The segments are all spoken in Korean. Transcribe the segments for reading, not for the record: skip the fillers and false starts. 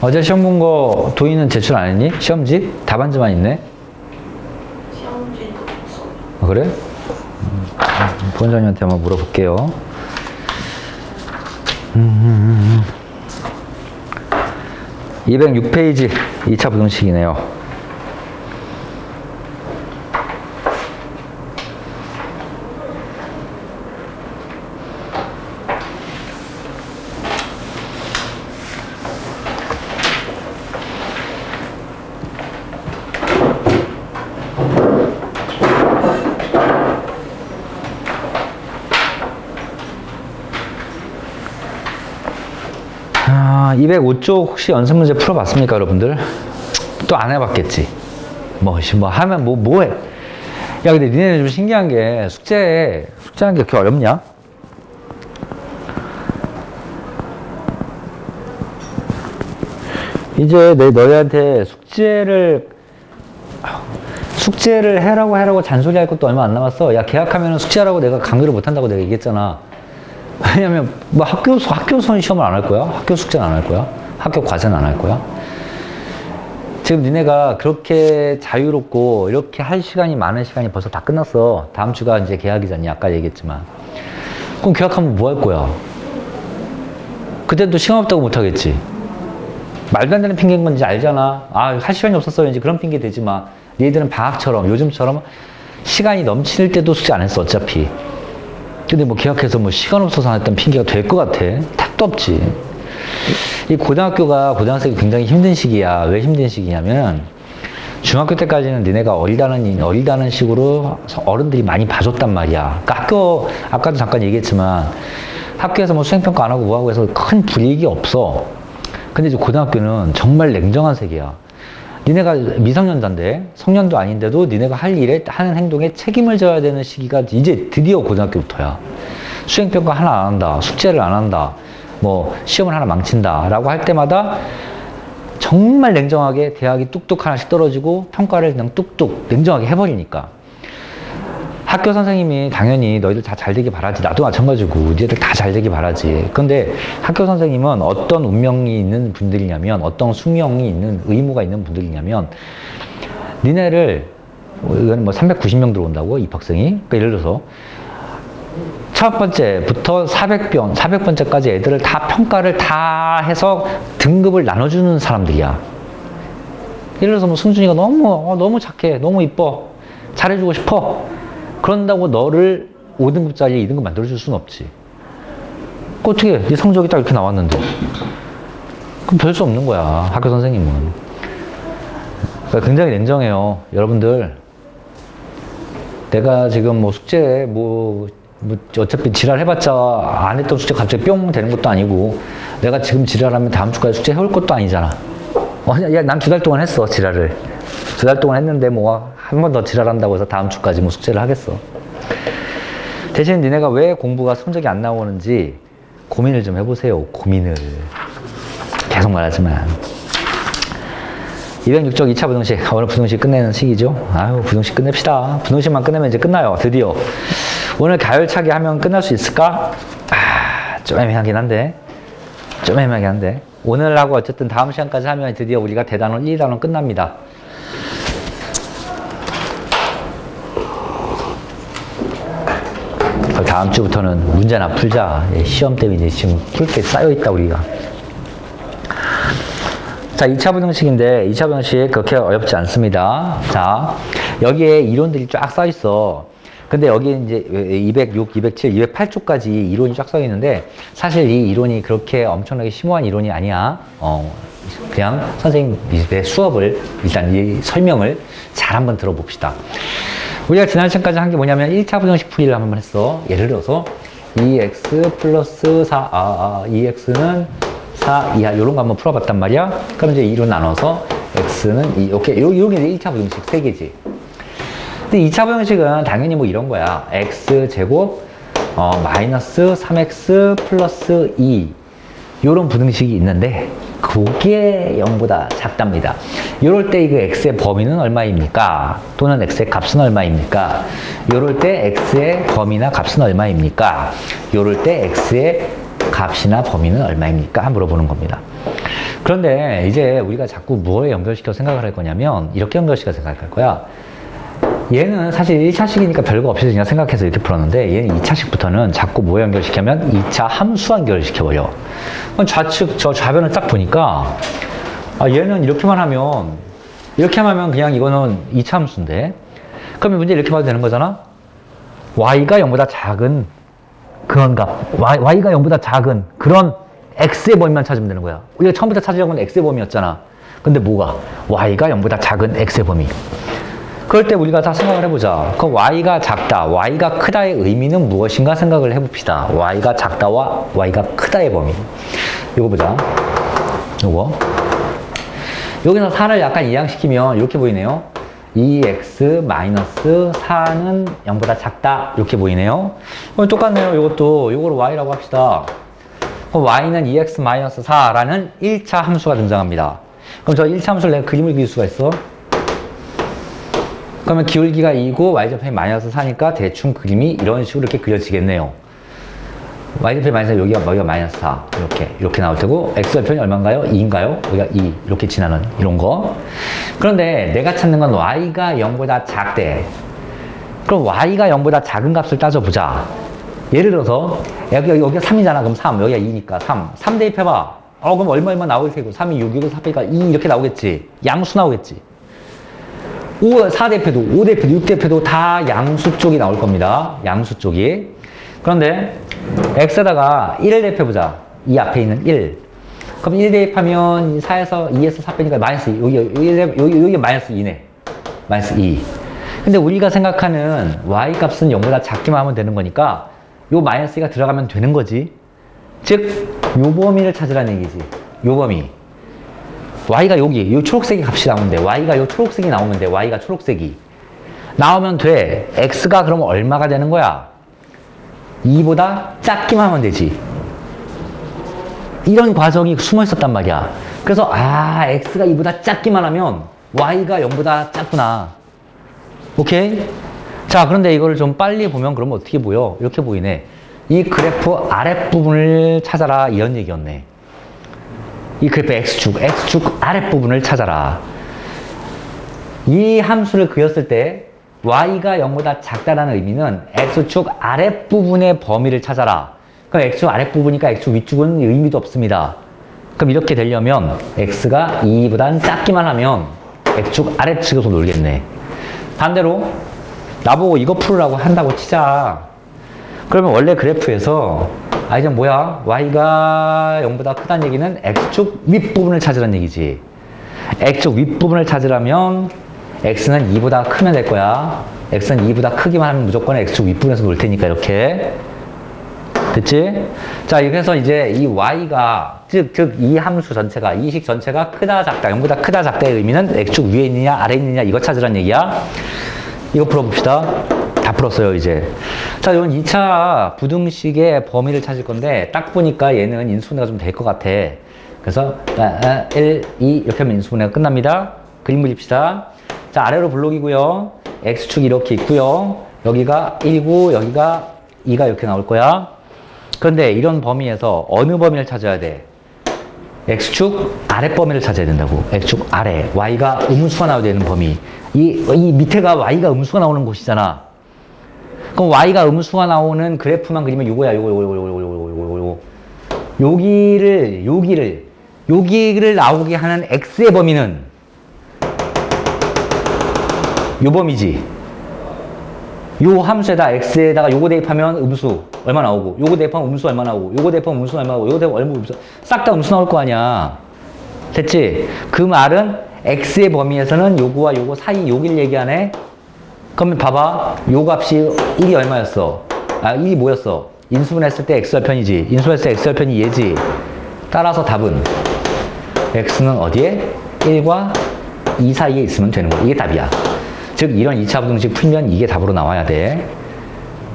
어제 시험 본 거 도인은 제출 안 했니? 시험지? 답안지만 있네? 시험지도 없어. 아, 그래? 부원장님한테 한번 물어볼게요. 206페이지 2차 부등식이네요. 아, 205쪽 혹시 연습문제 풀어봤습니까, 여러분들? 또 안 해봤겠지. 뭐 하면 뭐해? 야, 근데 니네는 좀 신기한 게 숙제하는 게 그렇게 어렵냐? 이제 너희한테 숙제를 해라고 잔소리할 것도 얼마 안 남았어. 야, 계약하면 숙제하라고 내가 강요를 못 한다고 내가 얘기했잖아. 왜냐면 뭐 학교 시험을 안 할 거야? 학교 숙제는 안 할 거야? 학교 과제는 안 할 거야? 지금 니네가 그렇게 자유롭고 이렇게 할 시간이 많은 시간이 벌써 다 끝났어. 다음 주가 이제 개학이잖니. 아까 얘기했지만. 그럼 개학하면 뭐 할 거야? 그때도 시간 없다고 못 하겠지. 말도 안 되는 핑계인 건지 알잖아. 아, 할 시간이 없었어. 이제 그런 핑계 대지 마. 니네들은 방학처럼 요즘처럼 시간이 넘칠 때도 숙제 안 했어. 어차피. 근데 뭐 계약해서 뭐 시간 없어서 안 했던 핑계가 될 것 같아. 택도 없지. 이 고등학생이 굉장히 힘든 시기야. 왜 힘든 시기냐면 중학교 때까지는 니네가 어리다는 식으로 어른들이 많이 봐줬단 말이야. 그러니까 아까도 잠깐 얘기했지만 학교에서 뭐 수행평가 안 하고 뭐하고 해서 큰 불이익이 없어. 근데 이제 고등학교는 정말 냉정한 세계야. 니네가 미성년자인데 성년도 아닌데도 니네가 하는 행동에 책임을 져야 되는 시기가 이제 드디어 고등학교부터야. 수행평가 하나 안 한다, 숙제를 안 한다, 뭐 시험을 하나 망친다 라고 할 때마다 정말 냉정하게 대학이 뚝뚝 하나씩 떨어지고 평가를 그냥 뚝뚝 냉정하게 해버리니까 학교 선생님이 당연히 너희들 다 잘 되길 바라지. 나도 마찬가지고 니네들 다 잘 되길 바라지. 근데 학교 선생님은 어떤 운명이 있는 분들이냐면 어떤 숙명이 있는 의무가 있는 분들이냐면 니네를 이건 뭐 390명 들어온다고 입학생이. 그러니까 예를 들어서 첫 번째부터 400번째까지 애들을 다 평가를 다 해서 등급을 나눠주는 사람들이야. 예를 들어서 뭐 승준이가 너무 착해, 너무 이뻐, 잘해주고 싶어. 그런다고 너를 5등급짜리 2등급 만들어줄 수는 없지. 그 어떻게 네 성적이 딱 이렇게 나왔는데 그럼 별 수 없는 거야. 학교 선생님은. 그러니까 굉장히 냉정해요. 여러분들 내가 지금 뭐 숙제 뭐 어차피 지랄해봤자 안 했던 숙제 갑자기 뿅 되는 것도 아니고 내가 지금 지랄하면 다음 주까지 숙제 해올 것도 아니잖아. 야, 난 2달 동안 했어 지랄을. 2달 동안 했는데 뭐 한 번 더 지랄한다고 해서 다음 주까지 뭐 숙제를 하겠어. 대신 니네가 왜 공부가 성적이 안 나오는지 고민을 좀 해보세요. 고민을. 계속 말하지만 206쪽 2차 부등식. 오늘 부등식 끝내는 시기죠. 아유, 부등식 끝냅시다. 부등식만 끝내면 이제 끝나요. 드디어. 오늘 가열차기 하면 끝날 수 있을까? 좀 애매하긴 한데. 오늘 하고 어쨌든 다음 시간까지 하면 드디어 우리가 대단원 1, 2단원 끝납니다. 다음 주부터는 문제나 풀자. 시험 때문에 이제 지금 풀 게 쌓여있다 우리가. 자, 2차 부등식인데 2차 부등식 그렇게 어렵지 않습니다. 자, 여기에 이론들이 쫙 써있어. 근데 여기 이제 206, 207, 208쪽까지 이론이 쫙 써있는데 사실 이 이론이 그렇게 엄청나게 심오한 이론이 아니야. 그냥 선생님의 수업을 일단 이 설명을 잘 한번 들어봅시다. 우리가 지난 시간까지 한 게 뭐냐면 1차 부등식 풀이를 한번 했어. 예를 들어서 2x 플러스 4, 2x는 4 이하 이런 거 한번 풀어봤단 말이야. 그럼 이제 2로 나눠서 x는 2. 오케이. 요게 이제 1차 부등식 3개지. 근데 2차 부등식은 당연히 뭐 이런 거야. x제곱 마이너스 3x 플러스 2 요런 부등식이 있는데 그 요게 0보다 작답니다. 이럴 때 이거 x의 범위는 얼마입니까? 또는 x의 값은 얼마입니까? 이럴 때 x의 범위나 값은 얼마입니까? 이럴 때 x의 값이나 범위는 얼마입니까? 물어보는 겁니다. 그런데 이제 우리가 자꾸 무엇에 연결시켜 생각을 할 거냐면 이렇게 연결시켜 생각할 거야. 얘는 사실 1차식이니까 별거 없이 그냥 생각해서 이렇게 풀었는데 얘는 2차식부터는 자꾸 뭐에 연결시키면 2차 함수 연결시켜버려. 좌측 저 좌변을 딱 보니까 얘는 이렇게만 하면 그냥 이거는 2차 함수인데 그러면 문제 이렇게 봐도 되는 거잖아. y가 0보다 작은 그런 값 y가 0보다 작은 그런 x의 범위만 찾으면 되는 거야. 우리가 처음부터 찾으려고 하는 x의 범위였잖아. 근데 뭐가? y가 0보다 작은 x의 범위. 그럴 때 우리가 다 생각을 해보자. 그럼 y가 작다, y가 크다의 의미는 무엇인가 생각을 해봅시다. y가 작다와 y가 크다의 범위. 요거 보자. 요거. 여기서 4를 약간 이항시키면 이렇게 보이네요. 2x-4는 0보다 작다. 이렇게 보이네요. 똑같네요. 요것도. 요거를 y라고 합시다. 그럼 y는 2x-4라는 1차 함수가 등장합니다. 그럼 저 1차 함수를 내가 그림을 그릴 수가 있어. 그러면 기울기가 2고 y좌편이 -4니까 대충 그림이 이런 식으로 이렇게 그려지겠네요. y좌편이 -4, 여기가 -4 이렇게 나올 테고 x좌편이 얼마인가요? 2인가요? 여기가 2 이렇게 지나는 이런 거. 그런데 내가 찾는 건 y가 0보다 작대. 그럼 y가 0보다 작은 값을 따져보자. 예를 들어서 여기가 3이잖아. 그럼 3 여기가 2니까 3 대입해봐. 그럼 얼마 나올 테고 3이 6, 6이 4 빼니까 2 이렇게 나오겠지. 양수 나오겠지. 4대표도, 5대표도, 6대표도 다 양수 쪽이 나올 겁니다. 양수 쪽이. 그런데 x에다가 1을 대표해보자. 이 앞에 있는 1. 그럼 1 대입하면 4에서 2에서 4 빼니까 -2. 여기 -2네. -2. 근데 우리가 생각하는 y 값은 0보다 작기만 하면 되는 거니까 요 -2가 들어가면 되는 거지. 즉, 요 범위를 찾으라는 얘기지. 요 범위. y가 여기, 요 초록색이 값이 나오면 돼. y가 요 초록색이 나오면 돼. y가 초록색이. 나오면 돼. x가 그러면 얼마가 되는 거야? 2보다 작기만 하면 되지. 이런 과정이 숨어 있었단 말이야. 그래서, x가 2보다 작기만 하면 y가 0보다 작구나. 오케이? 자, 그런데 이거를 좀 빨리 보면 그러면 어떻게 보여? 이렇게 보이네. 이 그래프 아랫부분을 찾아라. 이런 얘기였네. 이 그래프 x축 아랫부분을 찾아라. 이 함수를 그렸을 때 y가 0보다 작다라는 의미는 x축 아랫부분의 범위를 찾아라. 그럼 x축 아랫부분이니까 x축 위축은 의미도 없습니다. 그럼 이렇게 되려면 x가 2보단 작기만 하면 x축 아래측에서 놀겠네. 반대로 나보고 이거 풀으라고 한다고 치자. 그러면 원래 그래프에서 이제 뭐야? y가 0보다 크다는 얘기는 x축 윗부분을 찾으라는 얘기지. x축 윗부분을 찾으려면 x는 2보다 크면 될 거야. x는 2보다 크기만 하면 무조건 x축 윗부분에서 놀 테니까 이렇게. 됐지? 자, 그래서 이제 이 y가 즉 이 함수 전체가 이 식 전체가 크다 작다 0보다 크다 작다의 의미는 x축 위에 있느냐 아래에 있느냐 이거 찾으라는 얘기야. 이거 풀어봅시다. 다 풀었어요, 이제. 자, 이건 2차 부등식의 범위를 찾을 건데, 딱 보니까 얘는 인수분해가 좀 될 것 같아. 그래서, 1, 2, 이렇게 하면 인수분해가 끝납니다. 그림 그립시다. 자, 아래로 블록이고요. x축이 이렇게 있고요. 여기가 1고, 여기가 2가 이렇게 나올 거야. 그런데 이런 범위에서 어느 범위를 찾아야 돼? x축 아래 범위를 찾아야 된다고. x축 아래. y가 음수가 나와야 되는 범위. 이 밑에가 y가 음수가 나오는 곳이잖아. 그럼 y가 음수가 나오는 그래프만 그리면 요거야. 요거. 여기를 나오게 하는 x의 범위는 요 범위지. 요 함수에다 x에다가 요거 대입하면 음수 얼마 나오고, 요거 대입하면 음수 얼마 나오고, 요거 대입하면 음수 얼마 나오고, 요거 대입하면 얼마 음수, 싹 다 음수 나올 거 아니야. 됐지? 그 말은 x의 범위에서는 요거와 요거 사이 여길 얘기하네. 그러면 봐봐. 요 값이 1이 얼마였어? 1이 뭐였어? 인수분했을 때 x절편이지. 인수분했을 때 x절편이 얘지. 따라서 답은 x는 어디에? 1과 2 사이에 있으면 되는 거야. 이게 답이야. 즉 이런 2차 부등식 풀면 이게 답으로 나와야 돼.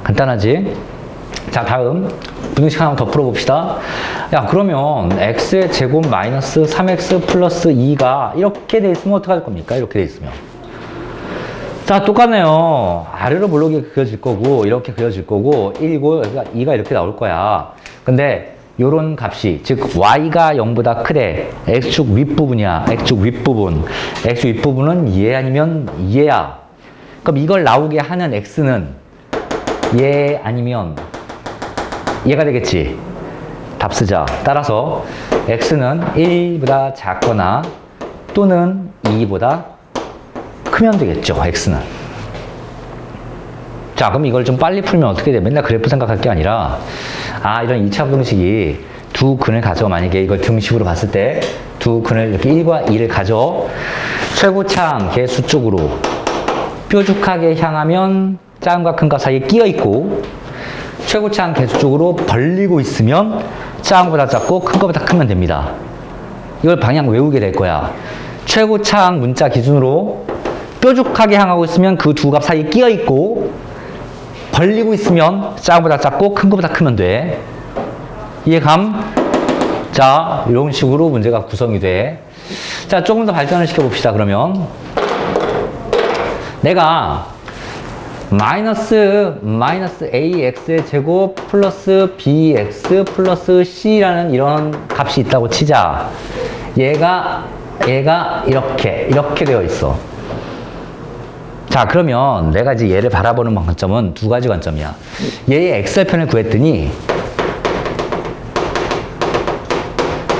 간단하지? 자, 다음 부등식 하나 더 풀어봅시다. 야, 그러면 x의 제곱 마이너스 3x 플러스 2가 이렇게 돼 있으면 어떡할 겁니까? 이렇게 돼 있으면. 자, 똑같네요. 아래로 블록이 그려질 거고, 이렇게 그려질 거고, 1이고, 여기가 2가 이렇게 나올 거야. 근데, 요런 값이, 즉, y가 0보다 크대. x축 윗부분이야. x축 윗부분. x축 윗부분은 얘 아니면 얘야. 그럼 이걸 나오게 하는 x는 얘 아니면 얘가 되겠지. 답 쓰자. 따라서, x는 1보다 작거나 또는 2보다 크면 되겠죠, x는. 자, 그럼 이걸 좀 빨리 풀면 어떻게 돼? 맨날 그래프 생각할 게 아니라, 아, 이런 2차 부등식이 두 근을 가져. 만약에 이걸 등식으로 봤을 때, 두 근을 이렇게 1과 2를 가져. 최고차항 개수 쪽으로 뾰족하게 향하면 작은과 큰과 사이에 끼어 있고, 최고차항 개수 쪽으로 벌리고 있으면 작은보다 작고 큰 것보다 크면 됩니다. 이걸 방향 외우게 될 거야. 최고차항 문자 기준으로 뾰족하게 향하고 있으면 그 두 값 사이에 끼어 있고, 벌리고 있으면 작은보다 작고 큰 것보다 크면 돼. 이해감? 자, 이런 식으로 문제가 구성이 돼. 자, 조금 더 발전을 시켜봅시다. 그러면 내가 마이너스 ax의 제곱 플러스 bx 플러스 c라는 이런 값이 있다고 치자. 얘가 이렇게 되어 있어. 자, 그러면 내가 이제 얘를 바라보는 관점은 두 가지 관점이야. 얘의 x절편을 구했더니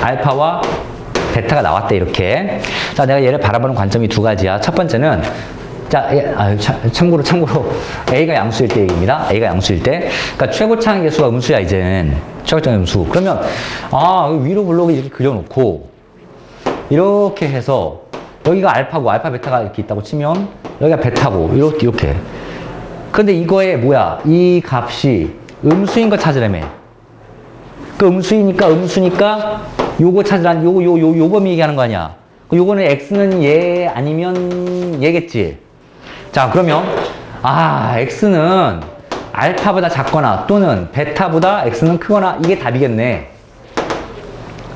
알파와 베타가 나왔대, 이렇게. 자, 내가 얘를 바라보는 관점이 두 가지야. 첫 번째는, 자, 참고로 a가 양수일 때 얘기입니다. a가 양수일 때. 그러니까 최고차항 개수가 음수야, 이제는. 최고차항 음수. 그러면 위로 블록을 이렇게 그려놓고 이렇게 해서 여기가 알파고 알파 베타가 이렇게 있다고 치면 여기가 베타고 이렇게. 근데 이거에 뭐야? 이 값이 음수인 거 찾으라며. 그 음수니까 요거 찾으란 요 범위 얘기하는 거 아니야. 요거는 x는 얘 아니면 얘겠지. 자, 그러면 x는 알파보다 작거나 또는 베타보다 x는 크거나 이게 답이겠네.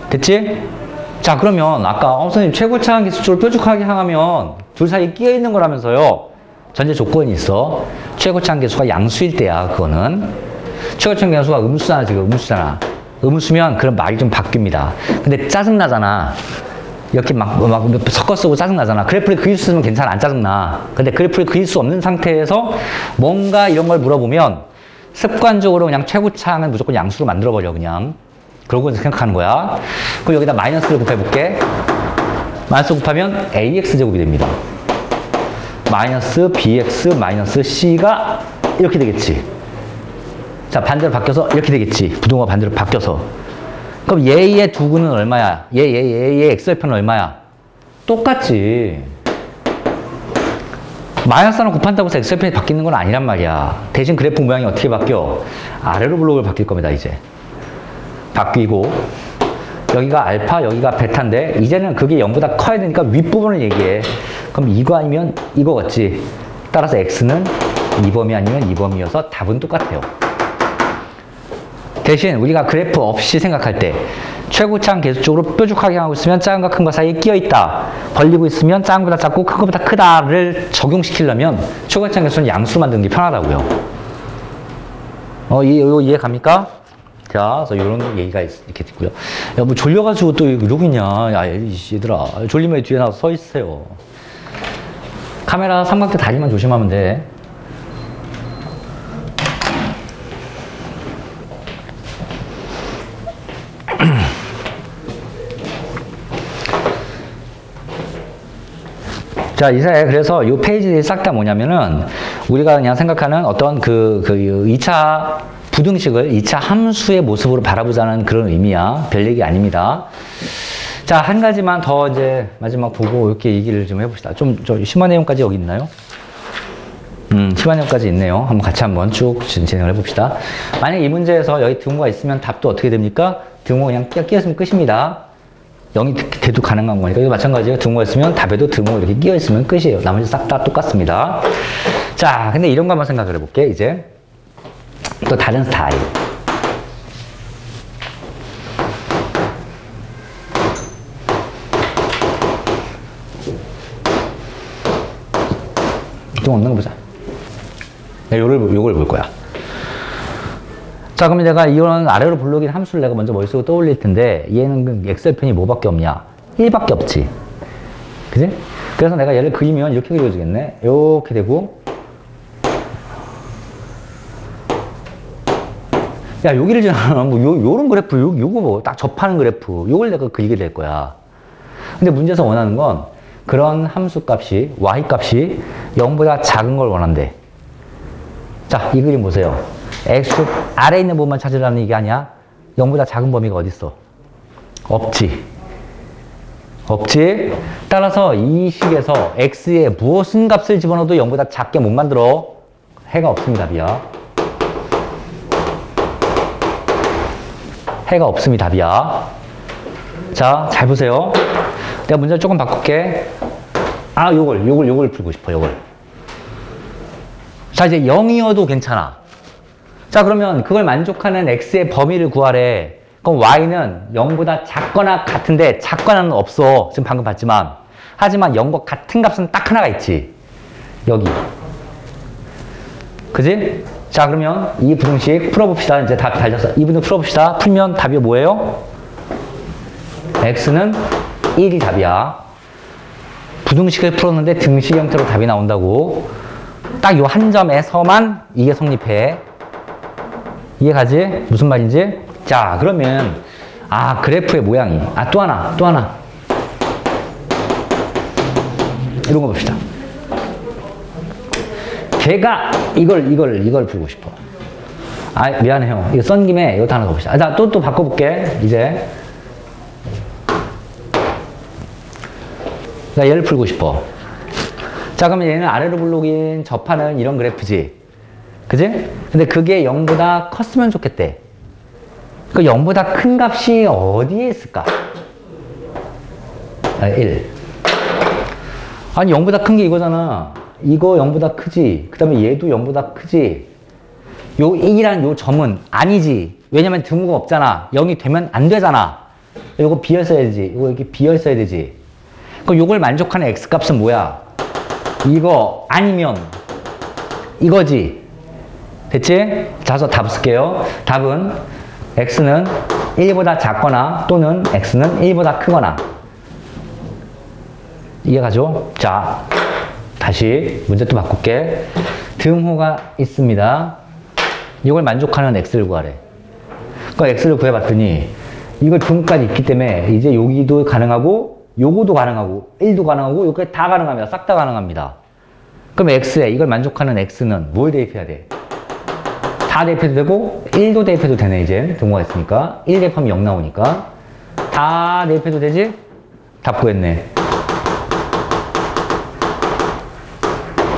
됐지? 자, 그러면 아까 선생님 최고차항 개수 쪽을 뾰족하게 향하면 둘 사이에 끼어 있는 거라면서요. 전제 조건이 있어. 최고차항 개수가 양수일 때야, 그거는. 최고차항 개수가 음수잖아, 지금 음수잖아. 음수면 그런 말이 좀 바뀝니다. 근데 짜증나잖아. 이렇게 막 섞어 쓰고 짜증나잖아. 그래프를 그릴 수 있으면 괜찮아, 안 짜증나. 근데 그래프를 그릴 수 없는 상태에서 뭔가 이런 걸 물어보면 습관적으로 그냥 최고차항은 무조건 양수로 만들어버려, 그냥. 그러고 생각하는 거야. 그럼 여기다 마이너스를 곱해볼게. 마이너스 곱하면 ax제곱이 됩니다. 마이너스 bx 마이너스 c가 이렇게 되겠지. 자, 반대로 바뀌어서 이렇게 되겠지. 부동호가 반대로 바뀌어서. 그럼 얘의 두 근은 얼마야? 얘의 x절편은 얼마야? 똑같지. 마이너스 하나 곱한다고 해서 x절편이 바뀌는 건 아니란 말이야. 대신 그래프 모양이 어떻게 바뀌어? 아래로 블록을 바뀔 겁니다, 이제. 바뀌고 여기가 알파, 여기가 베타인데 이제는 그게 0보다 커야 되니까 윗부분을 얘기해. 그럼 이거 아니면 이거겠지. 따라서 x는 이 범위 아니면 이 범위여서 답은 똑같아요. 대신 우리가 그래프 없이 생각할 때 최고차항 개수 쪽으로 뾰족하게 하고 있으면 작은과 큰과 사이에 끼어 있다. 벌리고 있으면 작은보다 작고 큰 것보다 크다를 적용시키려면 최고차항 개수는 양수 만드는 게 편하다고요. 이해 갑니까? 자, 그래서 이런 얘기가 이렇게 있고요. 야, 뭐 졸려가지고 또 이러고 있냐. 야, 얘들아. 졸리면 뒤에 나와서 서 있으세요. 카메라 삼각대 다리만 조심하면 돼. 자, 그래서 이 페이지들이 싹 다 뭐냐면은 우리가 그냥 생각하는 어떤 2차 부등식을 2차 함수의 모습으로 바라보자는 그런 의미야. 별 얘기 아닙니다. 자, 한 가지만 더 이제 마지막 보고 이렇게 얘기를 좀 해봅시다. 저 심화 내용까지 여기 있나요? 심화 내용까지 있네요. 같이 한번 쭉 진행을 해봅시다. 만약 이 문제에서 여기 등호가 있으면 답도 어떻게 됩니까? 등호 그냥 끼었으면 끝입니다. 0이 돼도 가능한 거니까. 이거 마찬가지예요. 등호가 있으면 답에도 등호 이렇게 끼어 있으면 끝이에요. 나머지 싹 다 똑같습니다. 자, 근데 이런 거 한번 생각을 해볼게, 이제. 또 다른 스타일. 좀 없는 거 보자. 요걸 볼 거야. 자, 그러면 내가 이런 아래로 불러긴 함수를 내가 먼저 머릿속에 떠올릴 텐데, 얘는 엑셀편이 뭐밖에 없냐? 1밖에 없지. 그지? 그래서 내가 얘를 그리면 이렇게 그려지겠네. 이렇게 되고, 야, 여기를 지나면 뭐 요런 그래프, 요거 뭐 딱 접하는 그래프, 요걸 내가 그리게 될 거야. 근데 문제에서 원하는 건 그런 함수 값이, y 값이 0보다 작은 걸 원한대. 자, 이 그림 보세요. x축 아래에 있는 부분만 찾으라는 얘기 아니야? 0보다 작은 범위가 어딨어? 없지. 없지? 따라서 이 식에서 x에 무슨 값을 집어넣어도 0보다 작게 못 만들어. 해가 없습니다, 답이야. 해가 없음이 답이야. 자, 잘 보세요. 내가 문제를 조금 바꿀게. 아, 요걸 풀고 싶어, 요걸. 자, 이제 0이어도 괜찮아. 자, 그러면 그걸 만족하는 x의 범위를 구하래. 그럼 y는 0보다 작거나 같은데, 작거나는 없어. 지금 방금 봤지만. 하지만 0과 같은 값은 딱 하나가 있지. 여기. 그지? 자, 그러면 이 부등식 풀어봅시다. 이제 답 달렸어. 이 부등 풀어봅시다. 풀면 답이 뭐예요? x는 1이 답이야. 부등식을 풀었는데 등식 형태로 답이 나온다고. 딱 요 한 점에서만 이게 성립해. 이해가지? 무슨 말인지? 자, 그러면 아, 그래프의 모양이. 아, 또 하나. 이런 거 봅시다. 걔가 이걸 풀고 싶어. 아, 미안해요. 이거 썬 김에 이것도 하나 더 봅시다. 자, 또 바꿔볼게. 이제. 나 얘를 풀고 싶어. 자, 그러면 얘는 아래로 불러긴 접하는 이런 그래프지. 그지? 근데 그게 0보다 컸으면 좋겠대. 그 0보다 큰 값이 어디에 있을까? 1. 아니, 0보다 큰 게 이거잖아. 이거 0보다 크지. 그 다음에 얘도 0보다 크지. 요 1이란 요 점은 아니지. 왜냐면 등호가 없잖아. 0이 되면 안 되잖아. 요거 비었어야 되지. 요거 이렇게 비었어야 되지. 그럼 요걸 만족하는 x값은 뭐야? 이거 아니면 이거지. 됐지? 자, 그래서 답 쓸게요. 답은 x는 1보다 작거나 또는 x는 1보다 크거나. 이해가죠? 자, 다시 문제 또 바꿀게. 등호가 있습니다. 이걸 만족하는 x를 구하래. 그러니까 x를 구해봤더니 이거 등호까지 있기 때문에 이제 여기도 가능하고 요거도 가능하고 1도 가능하고 여기까지 다 가능합니다. 싹 다 가능합니다. 그럼 x에 이걸 만족하는 x는 뭘 대입해야 돼? 다 대입해도 되고 1도 대입해도 되네. 이제 등호가 있으니까 1 대입하면 0 나오니까 다 대입해도 되지? 답 구했네.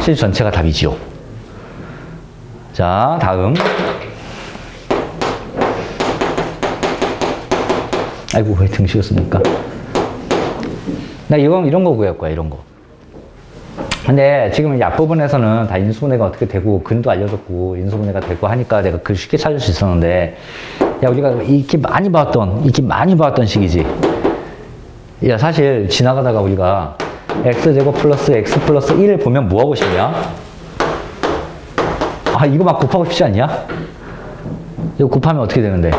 실수 전체가 답이지요. 자, 다음. 아이고, 왜 등식이었습니까? 나 이런 거 구할 거야, 이런 거. 근데 지금 이 앞부분에서는 다 인수분해가 어떻게 되고, 근도 알려줬고, 인수분해가 되고 하니까 내가 그 쉽게 찾을 수 있었는데, 야, 우리가 이렇게 많이 봐왔던 식이지. 야, 사실 지나가다가 우리가 x제곱 플러스 x 플러스 1을 보면 뭐 하고 싶냐? 아, 이거 막 곱하고 싶지 않냐? 이거 곱하면 어떻게 되는데?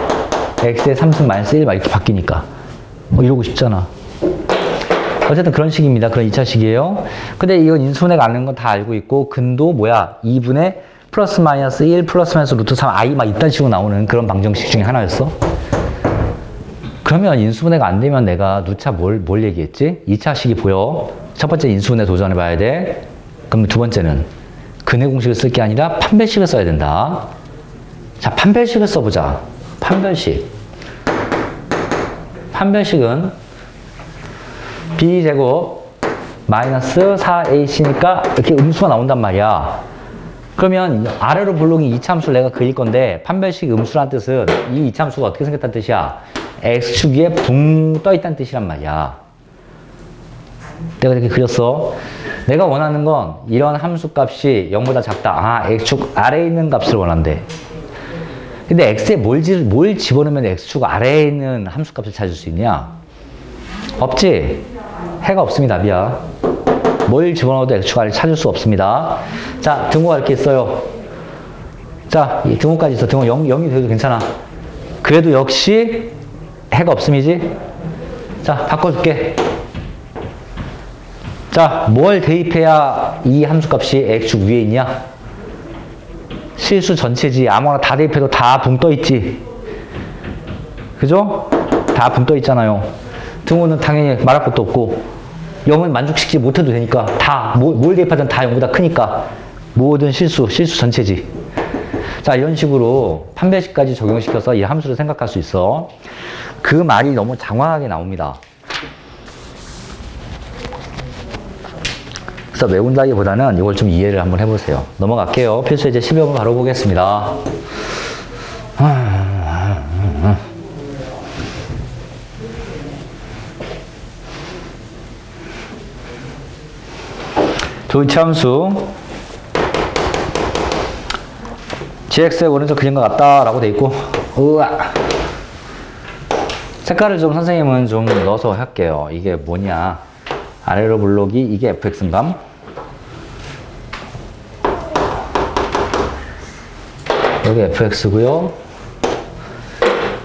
x의 3승 마이너스 1 막 이렇게 바뀌니까. 뭐 이러고 싶잖아. 어쨌든 그런 식입니다. 그런 2차 식이에요. 근데 이건 인수분해가 안 되는 건 다 알고 있고, 근도 뭐야? 2분의 플러스 마이너스 1 플러스 마이너스 루트 3 i 막 이딴 식으로 나오는 그런 방정식 중에 하나였어. 그러면 인수분해가 안 되면 내가 누차 뭘 얘기했지? 2차 식이 보여. 첫 번째 인수분해 도전해 봐야 돼. 그럼 두 번째는 근의 공식을 쓸 게 아니라 판별식을 써야 된다. 자, 판별식을 써보자. 판별식은 b제곱 마이너스 4ac니까 이렇게 음수가 나온단 말이야. 그러면 아래로 불러긴 이차함수를 내가 그릴 건데 판별식 음수란 뜻은 이 이차함수가 어떻게 생겼다는 뜻이야? x축 위에 붕 떠있다는 뜻이란 말이야. 내가 이렇게 그렸어. 내가 원하는 건 이런 함수값이 0보다 작다. 아, x축 아래에 있는 값을 원한대. 근데 x에 뭘 집어넣으면 x축 아래에 있는 함수값을 찾을 수 있냐? 없지? 해가 없으면 답이야. 뭘 집어넣어도 x축을 찾을 수 없습니다. 자, 등호가 이렇게 있어요. 자, 이 등호까지 있어. 등호 0이 돼도 괜찮아. 그래도 역시 해가 없음이지? 자, 바꿔줄게. 자, 뭘 대입해야 이 함수값이 x축 위에 있냐? 실수 전체지. 아무거나 다 대입해도 다 붕 떠있지. 그죠? 다 붕 떠있잖아요. 등호는 당연히 말할 것도 없고 0은 만족시키지 못해도 되니까 다 뭘 대입하든 다 0보다 크니까 모든 실수 전체지. 자, 이런 식으로 판별식까지 적용시켜서 이 함수를 생각할 수 있어. 그 말이 너무 장황하게 나옵니다. 그래서 외운다기보다는 이걸 좀 이해를 한번 해보세요. 넘어갈게요. 필수 예제 12번 바로 보겠습니다. 도이치 함수 gx의 오른쪽 그림과 같다라고 돼 있고, 으아. 색깔을 좀 선생님은 좀 넣어서 할게요. 이게 뭐냐? 아래로 블록이 이게 fx인감? 여기 fx고요.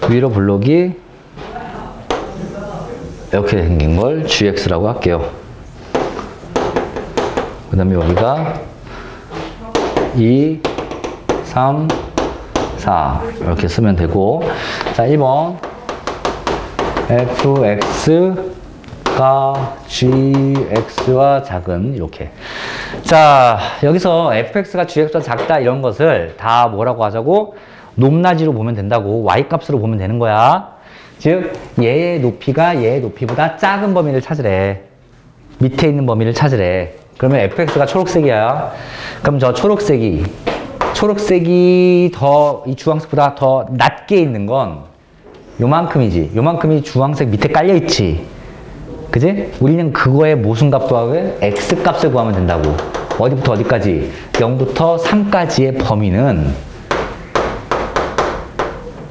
위로 블록이 이렇게 생긴 걸 gx라고 할게요. 그 다음에 여기가 2, 3, 4 이렇게 쓰면 되고, 자, 1번 fx가 gx와 작은 이렇게. 자, 여기서 fx가 gx와 작다 이런 것을 다 뭐라고 하자고? 높낮이로 보면 된다고. y값으로 보면 되는 거야. 즉 얘의 높이가 얘의 높이보다 작은 범위를 찾으래. 밑에 있는 범위를 찾으래. 그러면 fx가 초록색이야. 그럼 저 초록색이 더 이 주황색보다 더 낮게 있는 건 요만큼이지. 요만큼이 주황색 밑에 깔려있지. 그지? 우리는 그거의 모순값 더하기 x값을 구하면 된다고. 어디부터 어디까지? 0부터 3까지의 범위는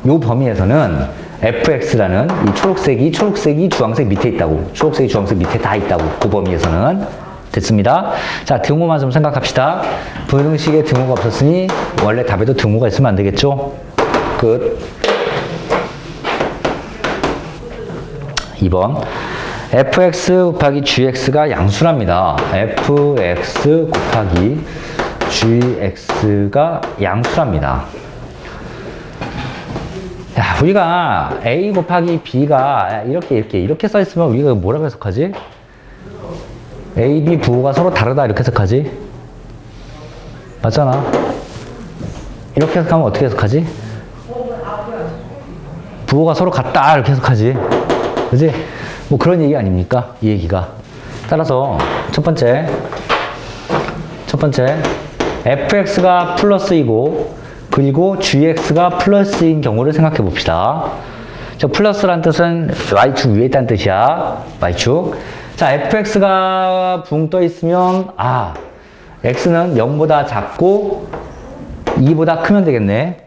요 범위에서는 fx라는 이 초록색이 주황색 밑에 있다고. 초록색이 주황색 밑에 다 있다고. 그 범위에서는. 됐습니다. 자, 등호만 좀 생각합시다. 부등식에 등호가 없었으니 원래 답에도 등호가 있으면 안 되겠죠? 끝. 2번 fx 곱하기 gx가 양수랍니다. fx 곱하기 gx가 양수랍니다. 야, 우리가 a 곱하기 b가 이렇게 써 있으면 우리가 뭐라고 해석하지? a, b 부호가 서로 다르다 이렇게 해석하지? 맞잖아. 이렇게 해석하면 어떻게 해석하지? 부호가 서로 같다 이렇게 해석하지. 그지? 뭐 그런 얘기 아닙니까? 이 얘기가. 따라서 첫 번째 fx가 플러스이고 그리고 gx가 플러스인 경우를 생각해 봅시다. 저 플러스란 뜻은 y축 위에 있다는 뜻이야. y축. 자, fx가 붕 떠 있으면 x는 0보다 작고 2보다 크면 되겠네.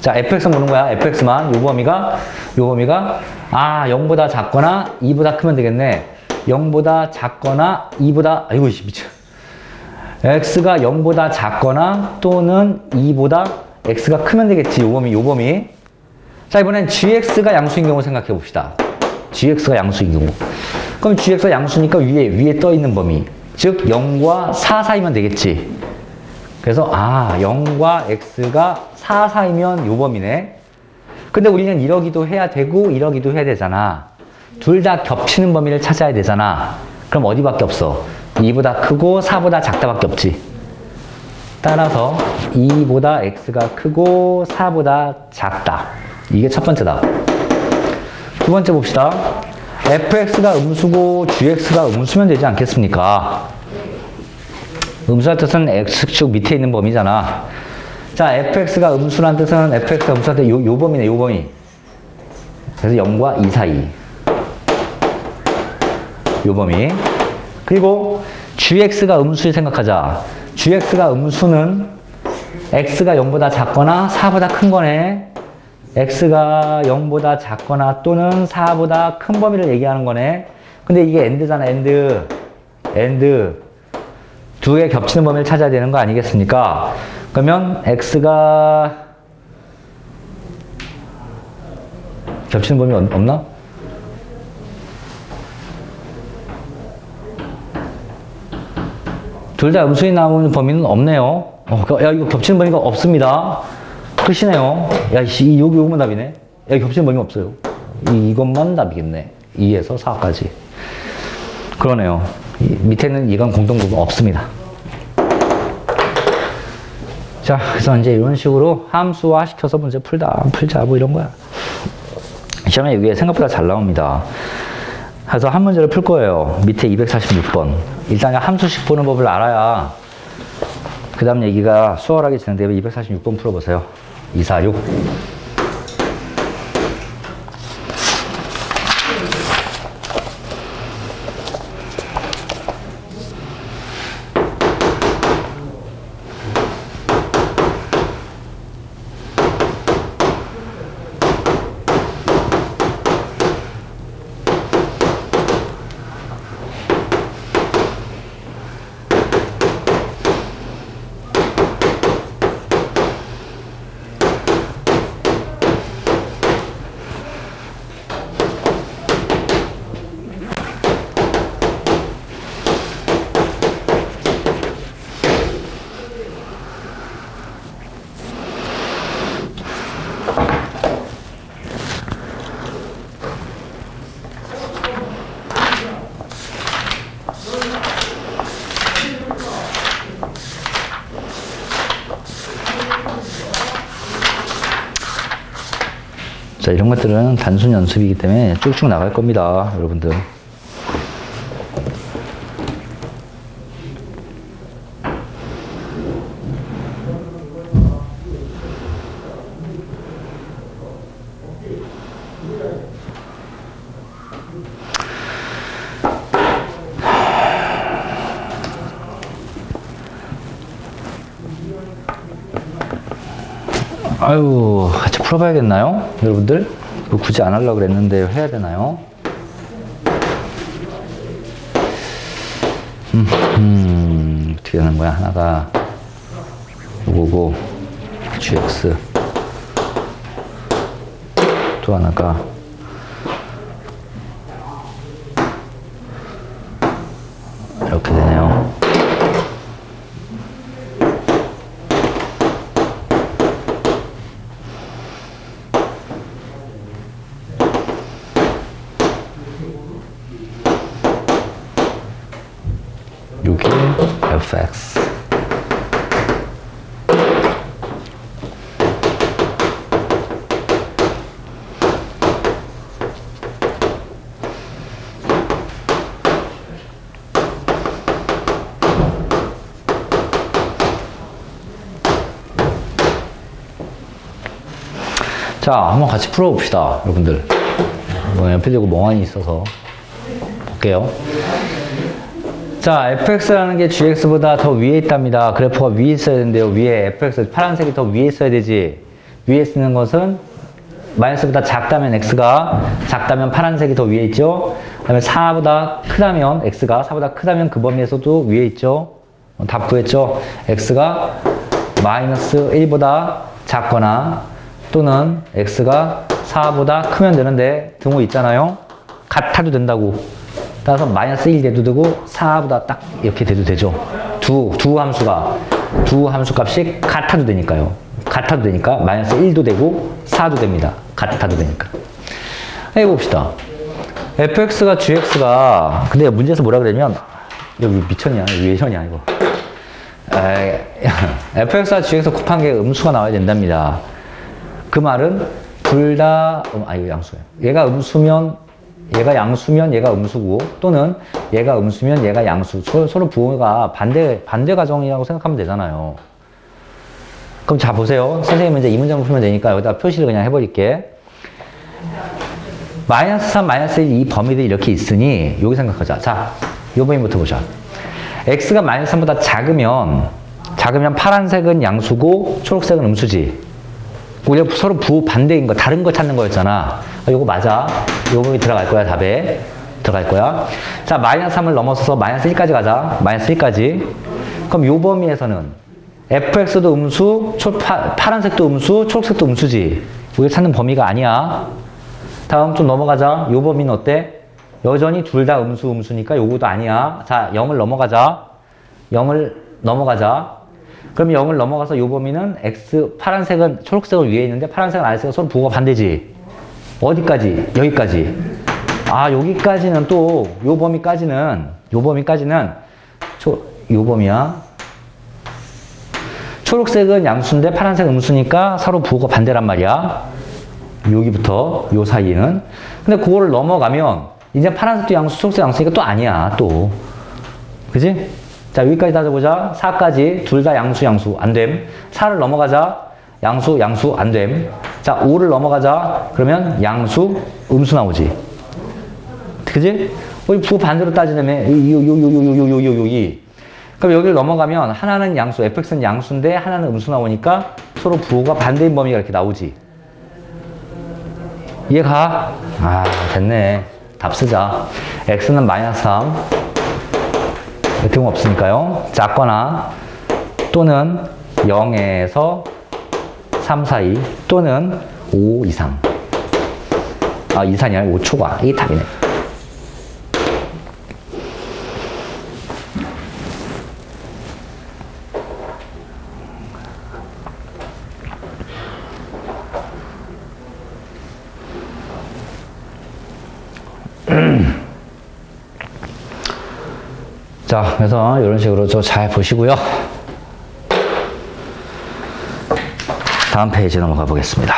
자, fx는 보는 거야. fx만. 요 범위가 0보다 작거나 2보다 크면 되겠네. 0보다 작거나 2보다, 아이고, 미쳐. x가 0보다 작거나 또는 2보다 x가 크면 되겠지. 요 범위. 자, 이번엔 gx가 양수인 경우 생각해 봅시다. gx가 양수인 경우. 그럼 gx가 양수니까 위에 떠 있는 범위. 즉, 0과 4 사이면 되겠지. 그래서, 0과 x가 4 사이면 요 범위네. 근데 우리는 이러기도 해야 되고, 이러기도 해야 되잖아. 둘 다 겹치는 범위를 찾아야 되잖아. 그럼 어디밖에 없어? 2보다 크고 4보다 작다밖에 없지. 따라서 2보다 x가 크고 4보다 작다. 이게 첫 번째다. 두 번째 봅시다. fx가 음수고 gx가 음수면 되지 않겠습니까? 음수할 뜻은 x축 밑에 있는 범위잖아. 자, fx가 음수란 뜻은 fx가 음수할 때 요 범위네, 요 범위. 그래서 0과 2 사이. 요 범위. 그리고 gx가 음수를 생각하자. gx가 음수는 x가 0보다 작거나 4보다 큰 거네. x가 0보다 작거나 또는 4보다 큰 범위를 얘기하는 거네. 근데 이게 and잖아, and. and 두 개 겹치는 범위를 찾아야 되는 거 아니겠습니까? 그러면 x가 겹치는 범위 없나? 둘 다 음수인 나오는 범위는 없네요. 야, 이거 겹치는 범위가 없습니다. 끝이네요. 야, 요거만 답이네. 야, 겹치는 범위가 없어요. 이것만 답이겠네. 2에서 4까지. 그러네요. 밑에는 이건 공동부분 없습니다. 자, 그래서 이제 이런 식으로 함수화 시켜서 문제 풀자, 뭐 이런 거야. 시험에 이게 생각보다 잘 나옵니다. 그래서 한 문제를 풀 거예요. 밑에 246번. 일단 함수식 보는 법을 알아야 그 다음 얘기가 수월하게 진행되면 246번 풀어보세요. 246. 자, 이런 것들은 단순 연습이기 때문에 쭉쭉 나갈 겁니다, 여러분들. 아유, 같이 풀어봐야겠나요? 여러분들? 이거 굳이 안 하려고 그랬는데 해야 되나요? 어떻게 하는 거야? 하나가 요거고 gx 또 하나가 이렇게 되네요. 여기 fx 자, 한번 같이 풀어봅시다, 여러분들. 옆에 대고 멍하니 있어서 볼게요. 자, fx라는 게 gx보다 더 위에 있답니다. 그래프가 위에 있어야 되는데요. 위에 fx, 파란색이 더 위에 있어야 되지. 위에 쓰는 것은 마이너스보다 작다면 x가, 작다면 파란색이 더 위에 있죠. 그 다음에 4보다 크다면 x가, 4보다 크다면 그 범위에서도 위에 있죠. 답 구했죠. x가 마이너스 1보다 작거나 또는 x가 4보다 크면 되는데 등호 있잖아요. 같아도 된다고. 따라서 마이너스 1 돼도 되고 4보다 딱 이렇게 돼도 되죠. 두 함수 값이 같아도 되니까요. 같아도 되니까 마이너스 1도 되고 4도 됩니다. 같아도 되니까. 해봅시다. fx가 gx가 근데 문제에서 뭐라 그러냐면 여기 미쳤냐? 왜 이러냐 이거. fx가 gx 곱한 게 음수가 나와야 된답니다. 그 말은 둘 다 이거 양수예요. 얘가 음수면 얘가 양수면 얘가 음수고 또는 얘가 음수면 얘가 양수. 서로 부호가 반대 가정이라고 생각하면 되잖아요. 그럼 자 보세요. 선생님은 이제 이 문장을 풀면 되니까 여기다 표시를 그냥 해버릴게. 마이너스 3, 마이너스 1 이 범위들이 이렇게 있으니 여기 생각하자. 자, 요 범위부터 보자. x가 마이너스 3보다 작으면 파란색은 양수고 초록색은 음수지. 우리가 서로 부호 반대인 거, 다른 거 찾는 거였잖아. 요거 맞아. 요거 들어갈 거야, 답에. 들어갈 거야. 자, 마이너스 3을 넘어서서 마이너스 1까지 가자. 마이너스 1까지. 그럼 요 범위에서는 fx도 음수, 파란색도 음수, 초록색도 음수지. 우리가 찾는 범위가 아니야. 다음 좀 넘어가자. 요 범위는 어때? 여전히 둘 다 음수, 음수니까 요거도 아니야. 자, 0을 넘어가자. 0을 넘어가자. 그럼 0을 넘어가서 요 범위는 x, 파란색은 초록색은 위에 있는데 파란색은 아래색은 서로 부호가 반대지. 어디까지? 여기까지. 아, 여기까지는 또 요 범위까지는 요 범위야. 초록색은 양수인데 파란색 음수니까 서로 부호가 반대란 말이야. 여기부터 요 사이에는. 근데 그거를 넘어가면 이제 파란색도 양수, 초록색 양수니까 또 아니야. 또. 그지? 자, 여기까지 따져보자. 4까지 둘 다 양수, 양수 안 됨. 4를 넘어가자. 양수, 양수 안 됨. 자, 5를 넘어가자. 그러면 양수, 음수 나오지. 그지? 우리 부호 반대로 따지려면 여기. 그럼 여기를 넘어가면 하나는 양수, fx는 양수인데 하나는 음수 나오니까 서로 부호가 반대인 범위가 이렇게 나오지. 이해가? 아, 됐네. 답 쓰자. x는 마이너스 3. 등호 없으니까요. 작거나 또는 0에서 3 사이 또는 5 이상. 아, 이상이 아니라 5 초과. 이게 답이네. 자, 그래서 이런 식으로 좀 잘 보시고요. 다음 페이지 넘어가 보겠습니다.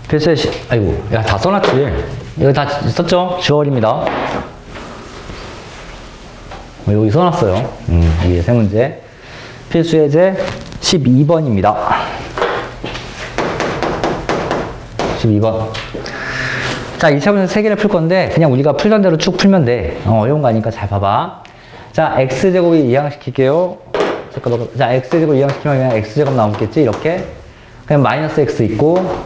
필수의 아이고, 야, 다 써놨지. 이거 다 썼죠? 10월입니다. 여기 써놨어요. 이게 세 문제. 필수 예제 12번입니다. 12번. 자, 2차 문제 3개를 풀 건데 그냥 우리가 풀던 대로 쭉 풀면 돼. 어려운 거 아니까 잘 봐봐. 자, x제곱을 이항시킬게요. 자, x제곱을 이항시키면 그냥 x제곱 나오겠지? 이렇게. 그냥 마이너스 x 있고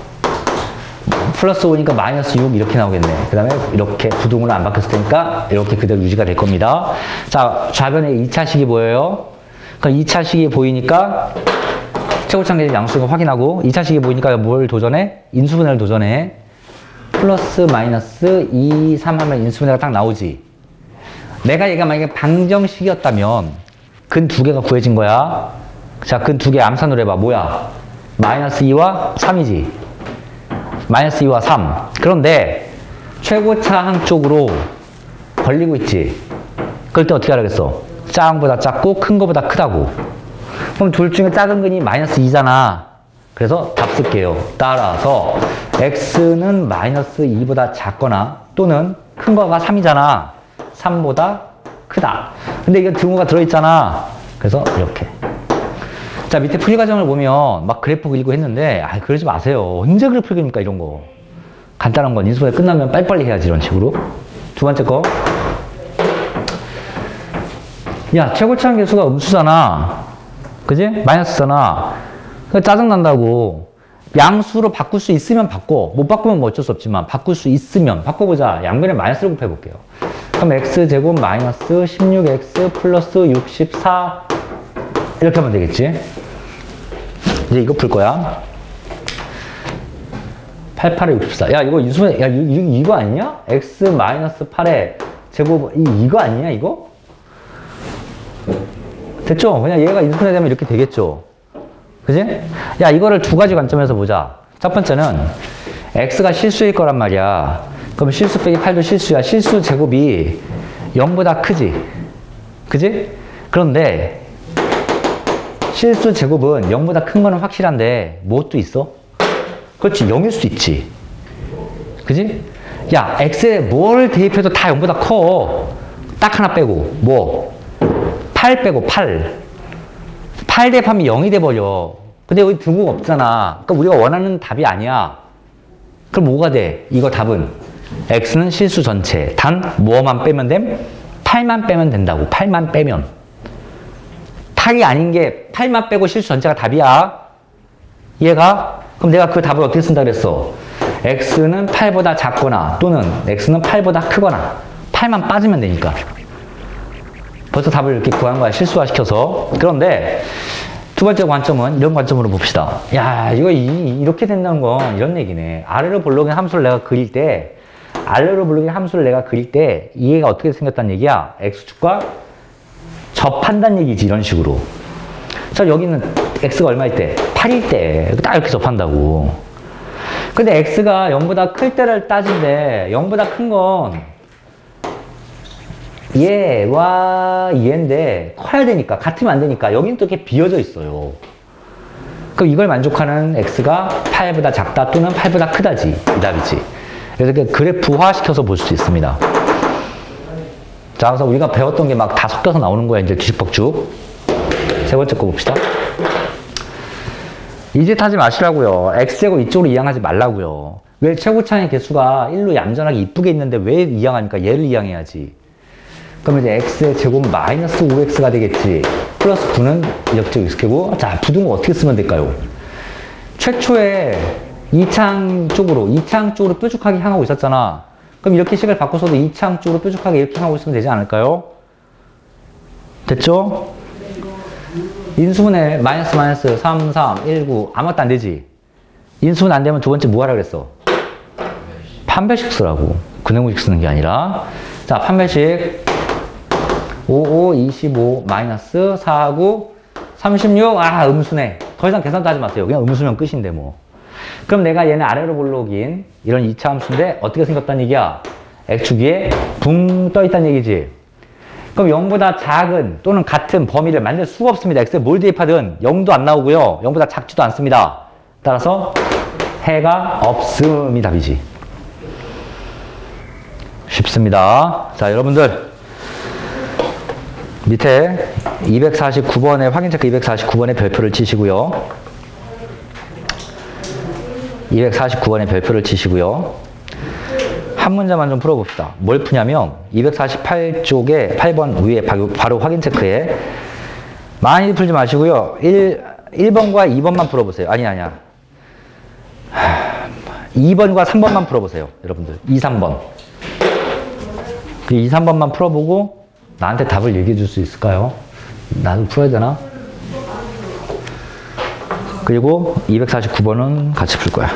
플러스 5니까 마이너스 6 이렇게 나오겠네. 그 다음에 이렇게 부등호는 안 바뀌었을 테니까 이렇게 그대로 유지가 될 겁니다. 자, 좌변에 2차식이 보여요. 그럼 2차식이 보이니까 최고차항계수 양수를 확인하고 2차식이 보이니까 뭘 도전해? 인수분해를 도전해. 플러스 마이너스 2, 3 하면 인수분해가 딱 나오지. 내가 얘가 만약에 방정식이었다면 근 두 개가 구해진 거야. 자, 근 두 개 암산으로 해봐. 뭐야? 마이너스 2와 3이지. 마이너스 2와 3. 그런데 최고차항 쪽으로 벌리고 있지. 그럴 때 어떻게 하라겠어? 작은 거보다 작고 큰 거보다 크다고. 그럼 둘 중에 작은 근이 마이너스 2잖아. 그래서 답 쓸게요. 따라서 x는 마이너스 2보다 작거나 또는 큰 거가 3이잖아. 3보다 크다. 근데 이게 등호가 들어있잖아. 그래서 이렇게. 자, 밑에 풀이 과정을 보면 막 그래프 그리고 했는데, 아, 그러지 마세요. 언제 그래프 그립니까, 이런 거. 간단한 건 인수분해 끝나면 빨리빨리 해야지, 이런 식으로. 두 번째 거. 야, 최고차항 계수가 음수잖아. 그지? 마이너스잖아. 짜증난다고. 양수로 바꿀 수 있으면 바꿔. 못 바꾸면 뭐 어쩔 수 없지만, 바꿀 수 있으면 바꿔보자. 양변에 마이너스를 곱해볼게요. 그럼 x제곱 마이너스 16x 플러스 64 이렇게 하면 되겠지? 이제 이거 풀 거야. 88에 64. 야, 이거 인수분해, 야, 이거 아니냐? x 마이너스 8에 제곱, 이거 아니냐, 이거? 됐죠? 그냥 얘가 인수분해 되면 이렇게 되겠죠? 그지? 야, 이거를 두 가지 관점에서 보자. 첫 번째는 x가 실수일 거란 말이야. 그럼 실수 빼기 8도 실수야. 실수 제곱이 0보다 크지? 그지? 그런데 실수 제곱은 0보다 큰 거는 확실한데 무엇도 있어? 그렇지, 0일 수도 있지. 그지? 야, x에 뭘 대입해도 다 0보다 커. 딱 하나 빼고. 뭐? 8 빼고 8. 8 대입하면 0이 돼버려. 근데 여기 등호가 없잖아. 그러니까 우리가 원하는 답이 아니야. 그럼 뭐가 돼? 이거 답은 x는 실수 전체. 단 뭐만 빼면 됨? 8만 빼면 된다고. 8만 빼면. 8이 아닌 게 8만 빼고 실수 전체가 답이야. 이해가? 그럼 내가 그 답을 어떻게 쓴다 그랬어? x는 8보다 작거나 또는 x는 8보다 크거나 8만 빠지면 되니까. 벌써 답을 이렇게 구한 거야. 실수화시켜서. 그런데 두 번째 관점은 이런 관점으로 봅시다. 야, 이거 이렇게 된다는 건 이런 얘기네. 아래로 볼록인 함수를 내가 그릴 때 얘가 어떻게 생겼다는 얘기야? x축과 접한다는 얘기지. 이런 식으로. 자, 여기는 x가 얼마일 때? 8일 때. 딱 이렇게 접한다고. 근데 x가 0보다 클 때를 따진대. 0보다 큰 건 얘와 얘인데 커야 되니까, 같으면 안 되니까 여기는 또 이렇게 비어져 있어요. 그럼 이걸 만족하는 x가 8보다 작다 또는 8보다 크다지. 이 답이지. 그래서 이렇게 그래프화시켜서 볼 수 있습니다. 자, 그래서 우리가 배웠던 게 막 다 섞여서 나오는 거야. 이제 뒤죽박죽. 세 번째 거 봅시다. 이 짓 하지 마시라고요. x제곱 이쪽으로 이항하지 말라고요. 왜 최고차의 개수가 1로 얌전하게 이쁘게 있는데 왜 이항하니까 얘를 이항해야지. 그러면 이제 x의 제곱 마이너스 5x가 되겠지. 플러스 9는 역제곱 x제곱. 자, 부등호 어떻게 쓰면 될까요? 최초에 이창 쪽으로 뾰족하게 향하고 있었잖아. 그럼 이렇게 식을 바꿔서도 이창 쪽으로 뾰족하게 이렇게 향하고 있으면 되지 않을까요? 됐죠? 인수분해 마이너스 3, 3, 1, 9 아무것도 안 되지. 인수분 안 되면 두 번째 뭐 하라 그랬어? 판별식 쓰라고. 근해공식 쓰는 게 아니라. 자, 판별식 5, 5, 25, 마이너스 4, 9, 36. 아, 음수네. 더 이상 계산도 하지 마세요. 그냥 음수면 끝인데 뭐. 그럼 내가 얘는 아래로 볼록인 이런 2차 함수인데 어떻게 생겼다는 얘기야? x축 위에 붕 떠있다는 얘기지. 그럼 0보다 작은 또는 같은 범위를 만들 수가 없습니다. x에 뭘 대입하든 0도 안 나오고요. 0보다 작지도 않습니다. 따라서 해가 없음이 답이지. 쉽습니다. 자, 여러분들 밑에 249번에 확인체크 249번에 별표를 치시고요. 249번에 별표를 치시고요. 한 문제만 좀 풀어봅시다. 뭘 푸냐면 248쪽에 8번 위에 바로 확인 체크에 많이 풀지 마시고요. 1번과 2번만 풀어보세요. 아니야. 2번과 3번만 풀어보세요. 여러분들 2, 3번 2, 3번만 풀어보고 나한테 답을 얘기해 줄 수 있을까요? 나도 풀어야 되나? 그리고 249번은 같이 풀 거야.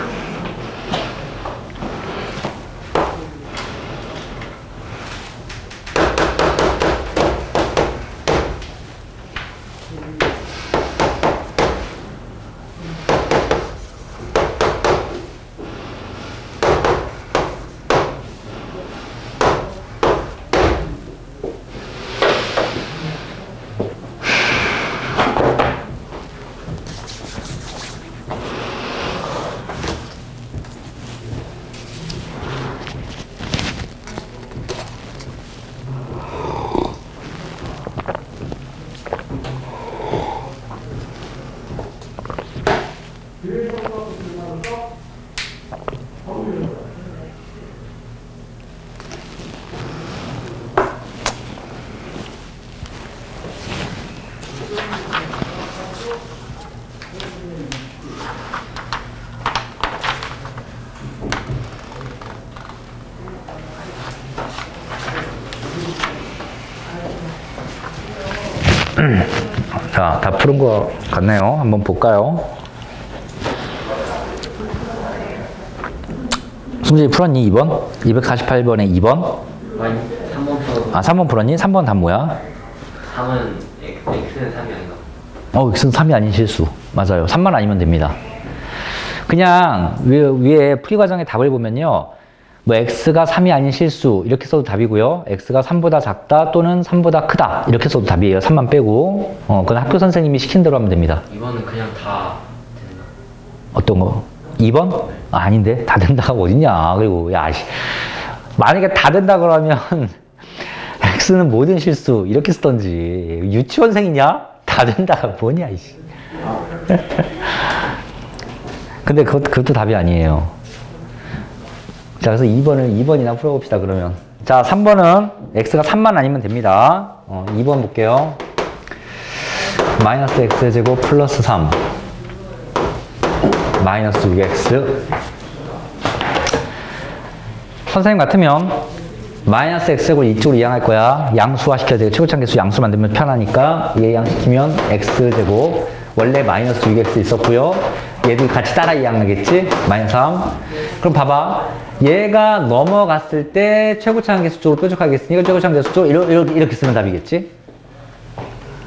자, 다 푸른 거 같네요. 한번 볼까요? 승진이 풀었니? 2번? 248번에 2번? 아니, 3번 풀어. 아, 3번 풀었니? 3번 답 뭐야? 3은 x는 3이 아닌가? x는 3이 아닌 실수. 맞아요. 3만 아니면 됩니다. 그냥 위에 풀이 과정의 답을 보면요. 뭐 x가 3이 아닌 실수 이렇게 써도 답이고요. x가 3보다 작다 또는 3보다 크다 이렇게 써도 답이에요. 3만 빼고. 그건 학교 선생님이 시킨 대로 하면 됩니다. 이거는 그냥 다 된다. 어떤 거? 2번? 아, 아닌데 다 된다가 어딨냐. 그리고 야, 만약에 다 된다 그러면 x는 모든 실수 이렇게 쓰던지. 유치원생이냐? 다 된다가 뭐냐 이씨. 근데 그것도 답이 아니에요. 자, 그래서 2번이나 풀어봅시다, 그러면. 자, 3번은 x가 3만 아니면 됩니다. 2번 볼게요. 마이너스 x제곱 플러스 3 마이너스 6x. 선생님 같으면 마이너스 x제곱 이쪽으로 이항할 거야. 양수화 시켜야 돼. 최고차항 계수 양수 만들면 편하니까 얘 이항시키면 x제곱, 원래 마이너스 6x 있었고요. 얘도 같이 따라 이항하겠지? 마이너스 3. 그럼 봐봐. 얘가 넘어갔을 때 최고차항 계수 쪽으로 뾰족하겠으니까 최고차항 계수 쪽 이렇게 쓰면 답이겠지?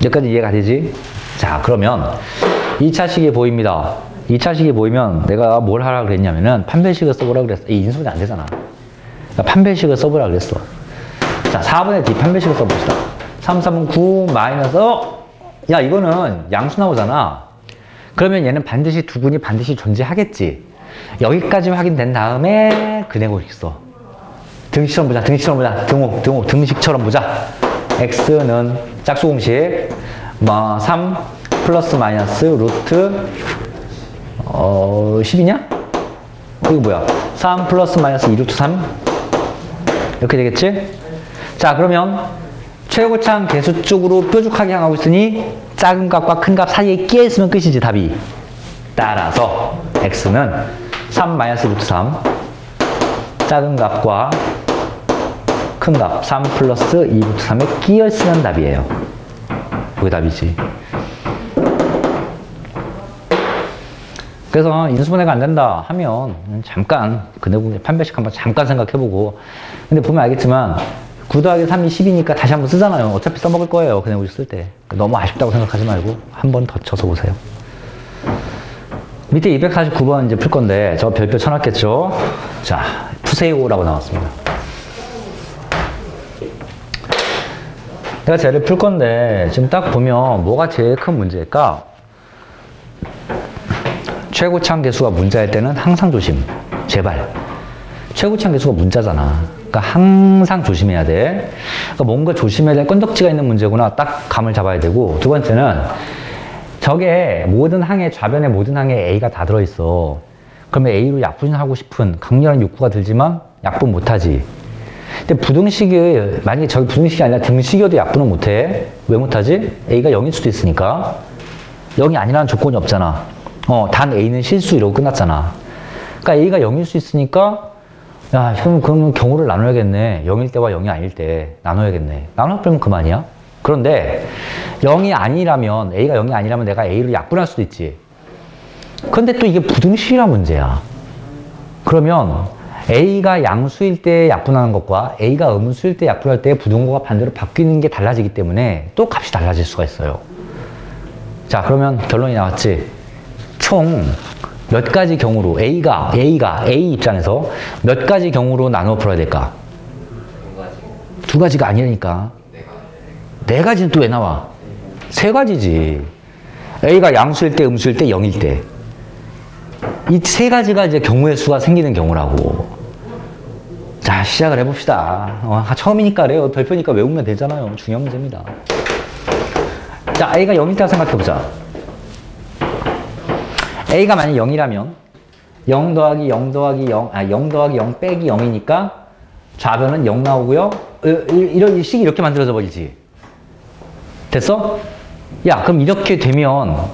여기까지 이해가 되지? 자, 그러면 2차식이 보입니다. 2차식이 보이면 내가 뭘 하라 그랬냐면은 판별식을 써보라 그랬어. 이 인수분해 안 되잖아. 그러니까 판별식을 써보라 그랬어. 자, 4분의 D 판별식을 써봅시다. 3, 3은 9 마이너스 야, 이거는 양수 나오잖아. 그러면 얘는 반드시 두근이 반드시 존재하겠지. 여기까지 확인된 다음에 그네고 있어. 등식처럼 보자. 등식처럼 보자. 등식처럼 보자. x는 짝수 공식 3 플러스 마이너스 루트 10이냐? 이거 뭐야? 3 플러스 마이너스 2루트 3 이렇게 되겠지? 자, 그러면 최고차항 계수 쪽으로 뾰족하게 향하고 있으니 작은 값과 큰 값 사이에 끼어 있으면 끝이지, 답이. 따라서 x는 3 마이너스 루트 3 작은 값과 큰 값 3 플러스 2 루트 3에 끼어 있으면 답이에요. 그게 답이지. 그래서 인수분해가 안 된다 하면 잠깐 그네 판별식 한번 잠깐 생각해보고, 근데 보면 알겠지만 9 더하기 3이 10이니까 다시 한번 쓰잖아요. 어차피 써먹을 거예요, 그네 우리 쓸 때. 너무 아쉽다고 생각하지 말고 한 번 더 쳐서 보세요. 밑에 249번 이제 풀 건데 저 별표 쳐놨겠죠? 자, 푸세요라고 나왔습니다. 내가 쟤를 풀 건데 지금 딱 보면 뭐가 제일 큰 문제일까? 최고차항 계수가 문자일 때는 항상 조심. 제발. 최고차항 계수가 문자잖아. 그러니까 항상 조심해야 돼. 그러니까 뭔가 조심해야 될 건덕지가 있는 문제구나. 딱 감을 잡아야 되고, 두 번째는 저게 모든 항에, 좌변의 모든 항에 A가 다 들어있어. 그러면 A로 약분하고 싶은 강렬한 욕구가 들지만 약분 못하지. 근데 부등식이, 만약에 저기 부등식이 아니라 등식이어도 약분은 못해. 왜 못하지? A가 0일 수도 있으니까. 0이 아니라는 조건이 없잖아. 단 A는 실수 이러고 끝났잖아. 그러니까 A가 0일 수 있으니까, 야, 그러면 경우를 나눠야겠네. 0일 때와 0이 아닐 때 나눠야겠네. 나눠버리면 그만이야. 그런데 0이 아니라면, A가 0이 아니라면 내가 A를 약분할 수도 있지. 근데 또 이게 부등식이란 문제야. 그러면 A가 양수일 때 약분하는 것과 A가 음수일 때 약분할 때 부등호가 반대로 바뀌는 게 달라지기 때문에 또 값이 달라질 수가 있어요. 자, 그러면 결론이 나왔지. 총 몇 가지 경우로 A가 A 입장에서 몇 가지 경우로 나누어 풀어야 될까? 두 가지가 아니라니까. 네 가지는 또 왜 나와? 세 가지지. A가 양수일 때, 음수일 때, 0일 때. 이 세 가지가 이제 경우의 수가 생기는 경우라고. 자, 시작을 해봅시다. 처음이니까 그래요. 별표니까 외우면 되잖아요. 중요한 문제입니다. 자, A가 0일 때 생각해보자. A가 만약 0이라면 0 더하기 0 더하기 0, 0 더하기 0 빼기 0이니까 좌변은 0 나오고요. 이런 식이 이렇게 만들어져 버리지. 됐어? 야, 그럼 이렇게 되면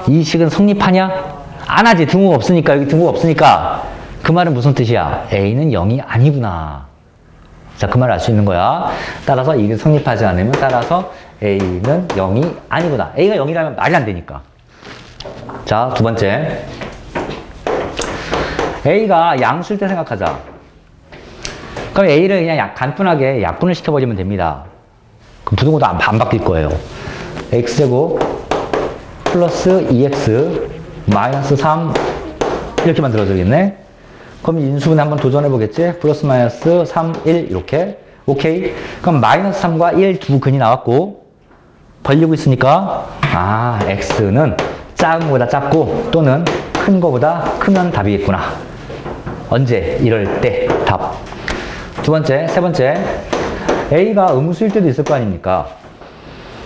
이 식은 성립하냐? 안 하지. 등호가 없으니까. 여기 등호가 없으니까. 그 말은 무슨 뜻이야? A는 0이 아니구나. 자, 그 말을 알 수 있는 거야. 따라서 이게 성립하지 않으면 따라서 A는 0이 아니구나. A가 0이라면 말이 안 되니까. 자, 두 번째. A가 양수일 때 생각하자. 그럼 A를 그냥 간단하게 약분을 시켜버리면 됩니다. 그럼 부등호도 안 바뀔 거예요. X제곱 플러스 2X 마이너스 3 이렇게 만들어지겠네. 그럼 인수분해 한번 도전해보겠지? 플러스 마이너스 3, 1 이렇게. 오케이. 그럼 마이너스 3과 1 두 근이 나왔고 벌리고 있으니까 X는 작은 거보다 작고 또는 큰 거보다 크면 답이겠구나. 언제? 이럴 때 답. 두 번째, 세 번째. A가 음수일 때도 있을 거 아닙니까?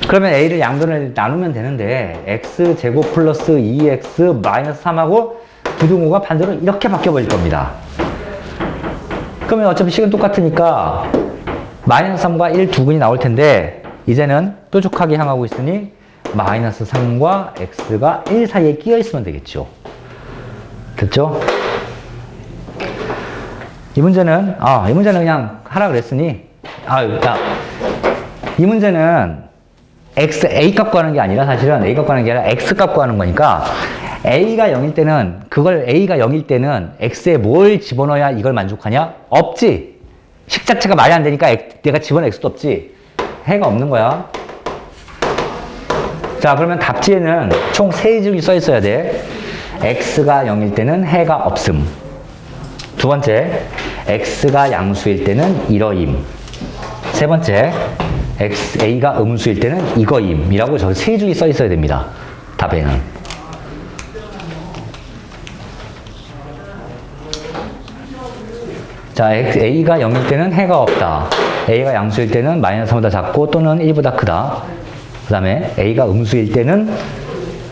그러면 A를 양변을 나누면 되는데 X제곱 플러스 2X 마이너스 3하고 부등호가 반대로 이렇게 바뀌어 버릴 겁니다. 그러면 어차피 식은 똑같으니까 마이너스 3과 1 두 근이 나올 텐데 이제는 뾰족하게 향하고 있으니 마이너스 3과 x가 1 사이에 끼어 있으면 되겠죠. 됐죠? 이 문제는 그냥 하라 그랬으니 이 문제는 A 값 구하는 게 아니라 사실은 A 값 구하는 게 아니라 X 값 구하는 거니까 A가 0일 때는 A가 0일 때는 X에 뭘 집어넣어야 이걸 만족하냐? 없지. 식 자체가 말이 안 되니까 내가 집어넣을 X도 없지. 해가 없는 거야. 자, 그러면 답지에는 총 3줄이 써 있어야 돼. X가 0일 때는 해가 없음. 두 번째, X가 양수일 때는 이러임. 세 번째, A가 음수일 때는 이거임. 이라고 저기 3줄이 써 있어야 됩니다. 답에는. 자, A가 0일 때는 해가 없다. A가 양수일 때는 마이너스 3보다 작고 또는 1보다 크다. 그 다음에 A가 음수일 때는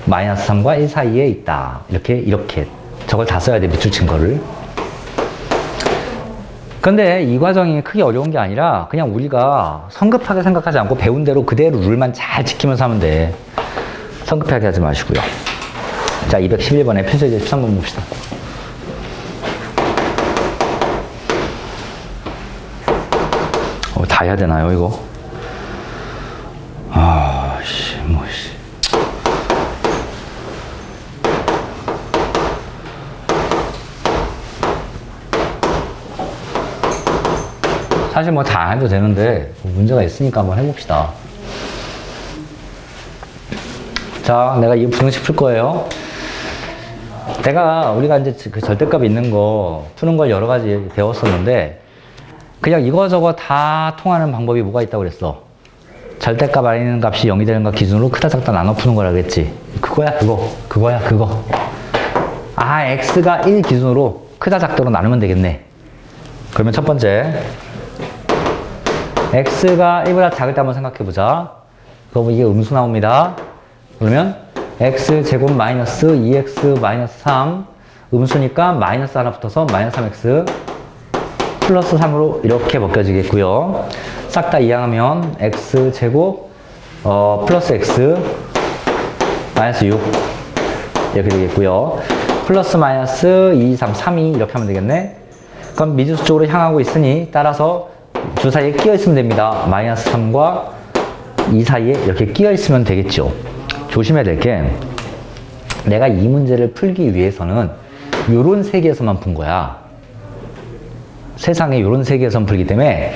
마이너스 3과 1 사이에 있다. 이렇게 저걸 다 써야 돼. 밑줄 친 거를. 근데 이 과정이 크게 어려운 게 아니라 그냥 우리가 성급하게 생각하지 않고 배운 대로 그대로 룰만 잘 지키면서 하면 돼. 성급하게 하지 마시고요. 자, 211번에 표제제 13번 봅시다. 다 해야 되나요, 이거? 사실 뭐 다 해도 되는데 문제가 있으니까 한번 해봅시다. 자, 내가 이 부등식 풀 거예요. 우리가 이제 그 절대값 있는 거 푸는 걸 여러 가지 배웠었는데 그냥 이거저거 다 통하는 방법이 뭐가 있다고 그랬어? 절대값 안에 있는 값이 0이 되는 것 기준으로 크다 작다 나눠 푸는 거라 그랬지. 그거야. x가 1 기준으로 크다 작다로 나누면 되겠네. 그러면 첫 번째, x가 1보다 작을 때 한번 생각해보자. 그러면 이게 음수 나옵니다. 그러면 x제곱 마이너스 2x 마이너스 3, 음수니까 마이너스 하나 붙어서 마이너스 3x 플러스 3으로 이렇게 벗겨지겠고요. 싹 다 이항하면 x제곱 플러스 x 마이너스 6 이렇게 되겠고요. 플러스 마이너스 2, 3, 3이 이렇게 하면 되겠네. 그럼 미지수 쪽으로 향하고 있으니 따라서 두 사이에 끼어 있으면 됩니다. 마이너스 3과 2 사이에 이렇게 끼어 있으면 되겠죠. 조심해야 될 게 내가 이 문제를 풀기 위해서는 요런 세계에서만 푼 거야. 세상에 요런 세계에서만 풀기 때문에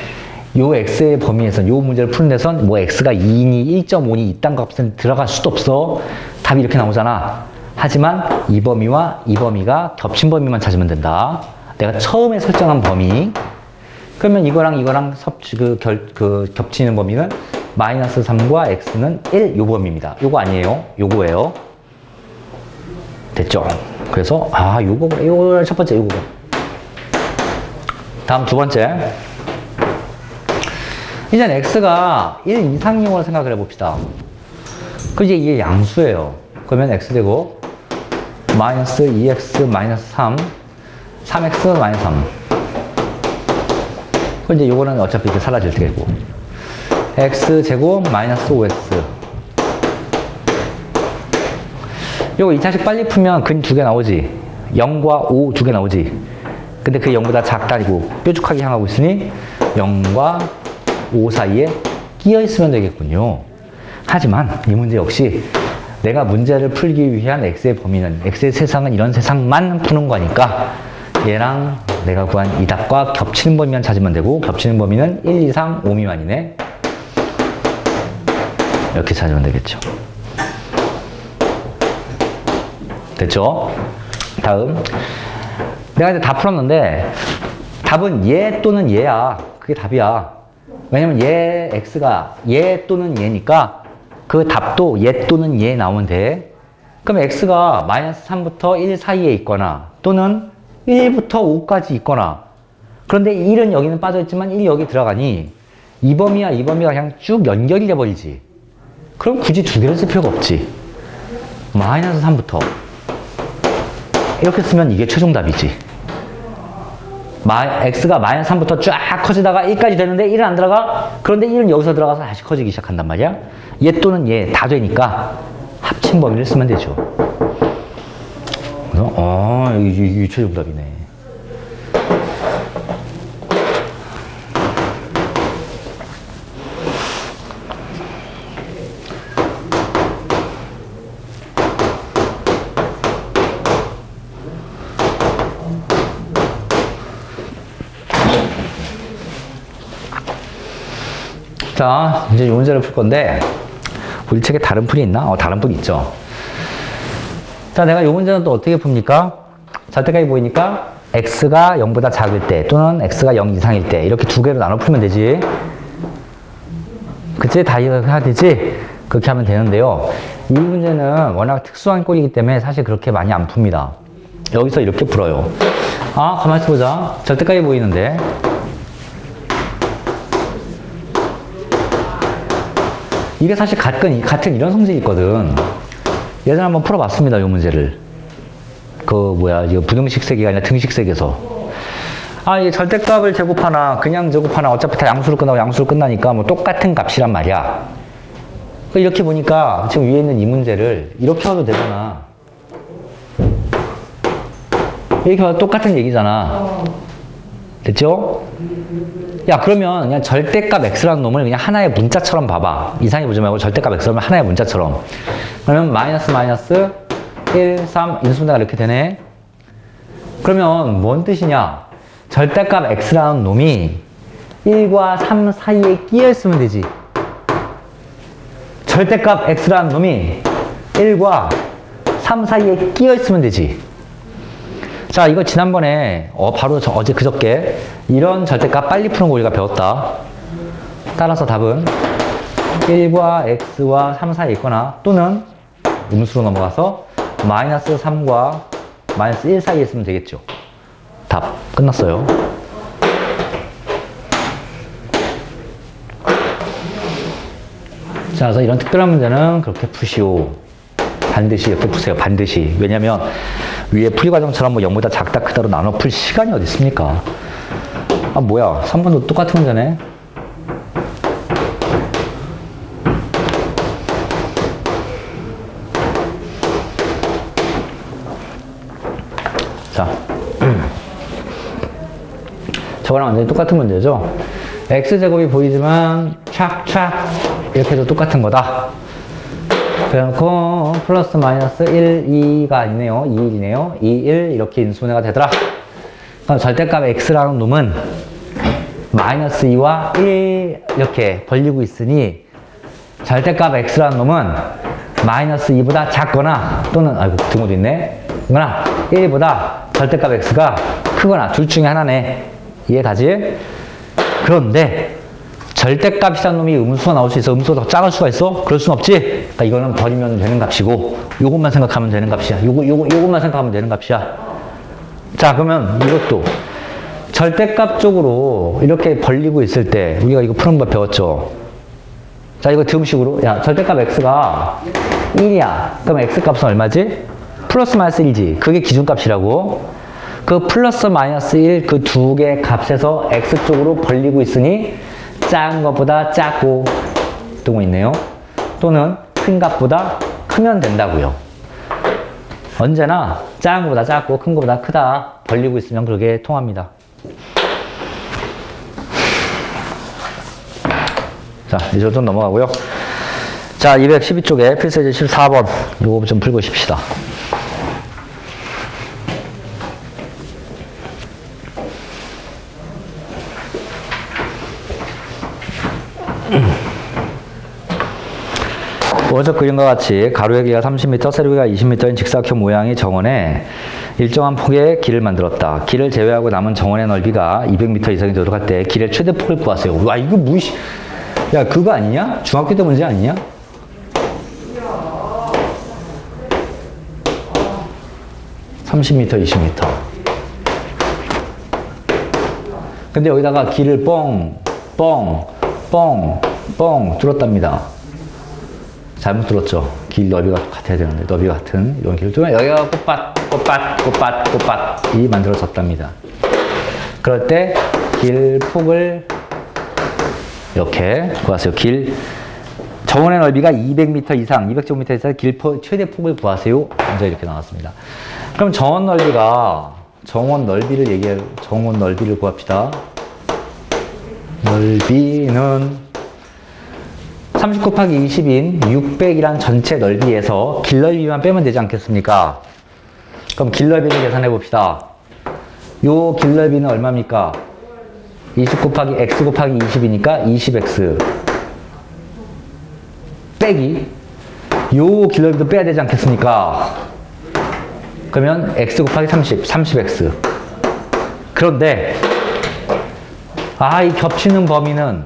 요 x의 범위에서 요 문제를 푸는 데선 뭐 x가 2니 1.5니 이딴 값은 들어갈 수도 없어. 답이 이렇게 나오잖아. 하지만 이 범위와 이 범위가 겹친 범위만 찾으면 된다. 내가 처음에 설정한 범위. 그러면 이거랑 겹치는 범위는 마이너스 3과 x는 1 요 범위입니다. 요거 아니에요. 요거예요. 됐죠? 그래서 요거 첫 번째 요거. 다음 두 번째. 이젠 x가 1 이상인 경우로 생각을 해봅시다. 그지 이게 양수예요. 그러면 x되고 마이너스 2x 마이너스 3, 3x 마이너스 3. 그럼 이제 요거는 어차피 이렇게 사라질 테고. x제곱 마이너스 5x. 요거 2차식 빨리 풀면 근 두 개 나오지. 0과 5 두 개 나오지. 근데 그 0보다 작다리고 뾰족하게 향하고 있으니 0과 5 사이에 끼어 있으면 되겠군요. 하지만 이 문제 역시 내가 문제를 풀기 위한 x의 범위는 x의 세상은 이런 세상만 푸는 거니까 얘랑 내가 구한 이 답과 겹치는 범위만 찾으면 되고 겹치는 범위는 1, 2, 3, 5 미만이네. 이렇게 찾으면 되겠죠. 됐죠? 다음. 내가 이제 다 풀었는데 답은 얘 또는 얘야. 그게 답이야. 왜냐면 얘 x가 얘 또는 얘니까 그 답도 얘 또는 얘 나오면 돼. 그럼 x가 마이너스 3부터 1 사이에 있거나 또는 1부터 5까지 있거나 그런데 1은 여기는 빠져있지만 1이 여기 들어가니 이 범위와 이 범위가 그냥 쭉 연결이 돼버리지. 그럼 굳이 두 개를 쓸 필요가 없지. 마이너스 3부터 이렇게 쓰면 이게 최종답이지. x가 마이너스 3부터 쫙 커지다가 1까지 되는데 1은 안 들어가? 그런데 1은 여기서 들어가서 다시 커지기 시작한단 말이야. 얘 또는 얘 다 되니까 합친 범위를 쓰면 되죠. 그래서 이게 유추정답이네. 자, 이제 이 문제를 풀 건데, 우리 책에 다른 풀이 있나? 다른 풀이 있죠. 자, 내가 이 문제는 또 어떻게 풉니까? 절대값이 보이니까, x가 0보다 작을 때, 또는 x가 0 이상일 때, 이렇게 두 개로 나눠 풀면 되지. 그치? 다 이해가 되지? 그렇게 하면 되는데요. 이 문제는 워낙 특수한 꼴이기 때문에 사실 그렇게 많이 안 풉니다. 여기서 이렇게 풀어요. 가만히 보자. 절대값이 보이는데, 이게 사실 같은 이런 성질이 있거든. 예전에 한번 풀어봤습니다, 이 문제를. 이거 부등식 세기가 아니라 등식 세기에서. 이게 절대값을 제곱하나, 그냥 제곱하나, 어차피 다 양수로 끝나고 양수로 끝나니까 뭐 똑같은 값이란 말이야. 이렇게 보니까 지금 위에 있는 이 문제를 이렇게 봐도 되잖아. 이렇게 봐도 똑같은 얘기잖아. 됐죠? 야, 그러면 그냥 절대값 x라는 놈을 그냥 하나의 문자처럼 봐봐. 이상해 보지 말고 절대값 x라는 하나의 문자처럼. 그러면 마이너스 1, 3 인수분해가 이렇게 되네. 그러면 뭔 뜻이냐? 절대값 x라는 놈이 1과 3 사이에 끼어 있으면 되지. 절대값 x라는 놈이 1과 3 사이에 끼어 있으면 되지. 자, 이거 지난번에 바로 어제 그저께 이런 절대값 빨리 푸는 거 우리가 배웠다. 따라서 답은 1과 x와 3 사이에 있거나 또는 음수로 넘어가서 마이너스 3과 마이너스 1 사이에 있으면 되겠죠. 답 끝났어요. 자, 그래서 이런 특별한 문제는 그렇게 푸시오. 반드시 이렇게 푸세요. 반드시. 왜냐면 위에 풀이과정처럼 뭐 0보다 작다 크다로 나눠 풀 시간이 어디 있습니까? 뭐야. 3번도 똑같은 문제네. 자. 저거랑 완전히 똑같은 문제죠. x제곱이 보이지만 촥촥 이렇게 해도 똑같은 거다. 그래놓고 플러스 마이너스 1, 2가 있네요. 2, 1이네요. 2, 1 이렇게 인수분해가 되더라. 그럼 절대값 x라는 놈은 마이너스 2와 1 이렇게 벌리고 있으니 절대값 x라는 놈은 마이너스 2보다 작거나 또는 등호도 있네. 거나 1보다 절대값 x가 크거나 둘 중에 하나네. 이해가지? 그런데 절대값이라는 놈이 음수가 나올 수 있어. 음수가 더 작을 수가 있어? 그럴 순 없지? 그러니까 이거는 버리면 되는 값이고 요것만 생각하면 되는 값이야. 요것만 생각하면 되는 값이야. 자, 그러면 이것도 절대값 쪽으로 이렇게 벌리고 있을 때 우리가 이거 푸는 법 배웠죠? 자, 이거 등식으로 야, 절대값 x가 1이야. 그럼 x값은 얼마지? 플러스 마이너스 1이지. 그게 기준값이라고. 그 플러스 마이너스 1 그 두 개 값에서 x 쪽으로 벌리고 있으니 작은 것보다 작고 등호 있네요. 또는 큰 값보다 크면 된다고요. 언제나 작은 것보다 작고 큰 것보다 크다 벌리고 있으면 그렇게 통합니다. 자, 이제 좀 넘어가고요. 자, 212쪽에 필수예제 14번 요거 좀 풀고 싶시다. 오른쪽 그림과 같이 가로의 길이가 30m, 세로의 길이가 20m인 직사각형 모양의 정원에 일정한 폭의 길을 만들었다. 길을 제외하고 남은 정원의 넓이가 200m 이상이 되도록 할 때 길의 최대폭을 구하세요. 와, 이거 무시. 야, 그거 아니냐? 중학교 때 문제 아니냐? (30m) 20m. 근데 여기다가 길을 뻥 뚫었답니다. 잘못 들었죠. 길 너비가 같아야 되는데 너비 같은 이런 길을 뚫으면 여기가 꽃밭이 만들어졌답니다. 그럴 때 길 폭을 이렇게 구하세요. 정원의 넓이가 200m 이상, 200제곱미터 이상 최대 폭을 구하세요. 먼저 이렇게 나왔습니다. 그럼 정원 넓이를 구합시다. 넓이는 30 곱하기 20인 600이란 전체 넓이에서 길 넓이만 빼면 되지 않겠습니까? 그럼 길 넓이를 계산해 봅시다. 요 길 넓이는 얼마입니까? 20 곱하기 x 곱하기 20이니까 20x 빼기 요 길 넓이도 빼야 되지 않겠습니까? 그러면 x 곱하기 30x. 그런데 이 겹치는 범위는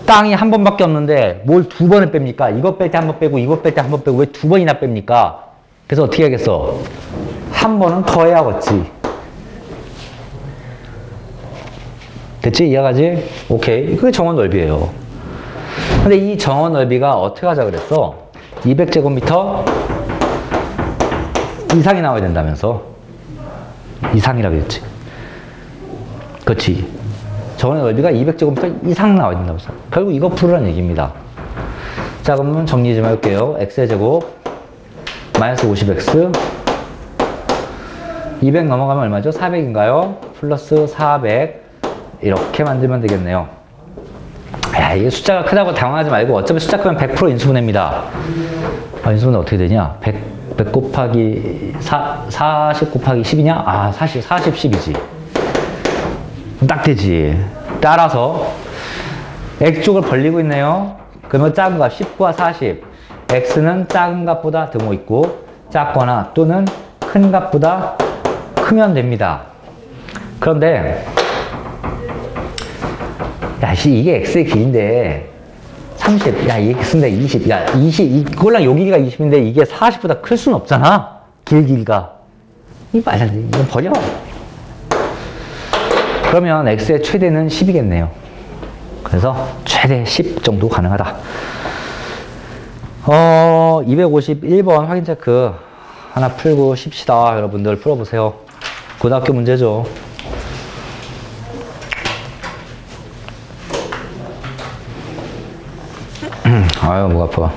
땅이 한 번밖에 없는데 뭘 두 번을 뺍니까? 이거 뺄 때 한 번 빼고 이거 뺄 때 한 번 빼고 왜 두 번이나 뺍니까? 그래서 어떻게 하겠어? 한 번은 더 해야겠지. 됐지? 이해가지? 오케이. 그게 정원 넓이에요. 근데 이 정원 넓이가 어떻게 하자 그랬어? 200제곱미터 이상이 나와야 된다면서. 이상이라고 했지. 그렇지. 정원의 넓이가 200제곱미터 이상 나와야 된다면서. 결국 이거 풀으라는 얘기입니다. 자, 그러면 정리 좀 해볼게요. x의 제곱 마이너스 50x 200 넘어가면 얼마죠? 400인가요? 플러스 400 이렇게 만들면 되겠네요. 이게 숫자가 크다고 당황하지 말고 어차피 숫자 크면 100% 인수분해입니다. 인수분해 어떻게 되냐? 100 곱하기 40 곱하기 10이냐? 40 10이지. 딱 되지. 따라서 x쪽을 벌리고 있네요. 그러면 작은 값 10과 40. x는 작은 값보다 등호 있고 작거나 또는 큰 값보다 크면 됩니다. 그런데 이게 x의 길인데 30, 이 x인데 20, 20, 요 길이가 20인데 이게 40보다 클 수는 없잖아. 길이가. 이거 말이 안 돼. 이건 버려. 그러면 x의 최대는 10이겠네요. 그래서 최대 10 정도 가능하다. 251번 확인 체크 하나 풀고 쉽시다. 여러분들 풀어보세요. 고등학교 문제죠. 아유, 목 아파.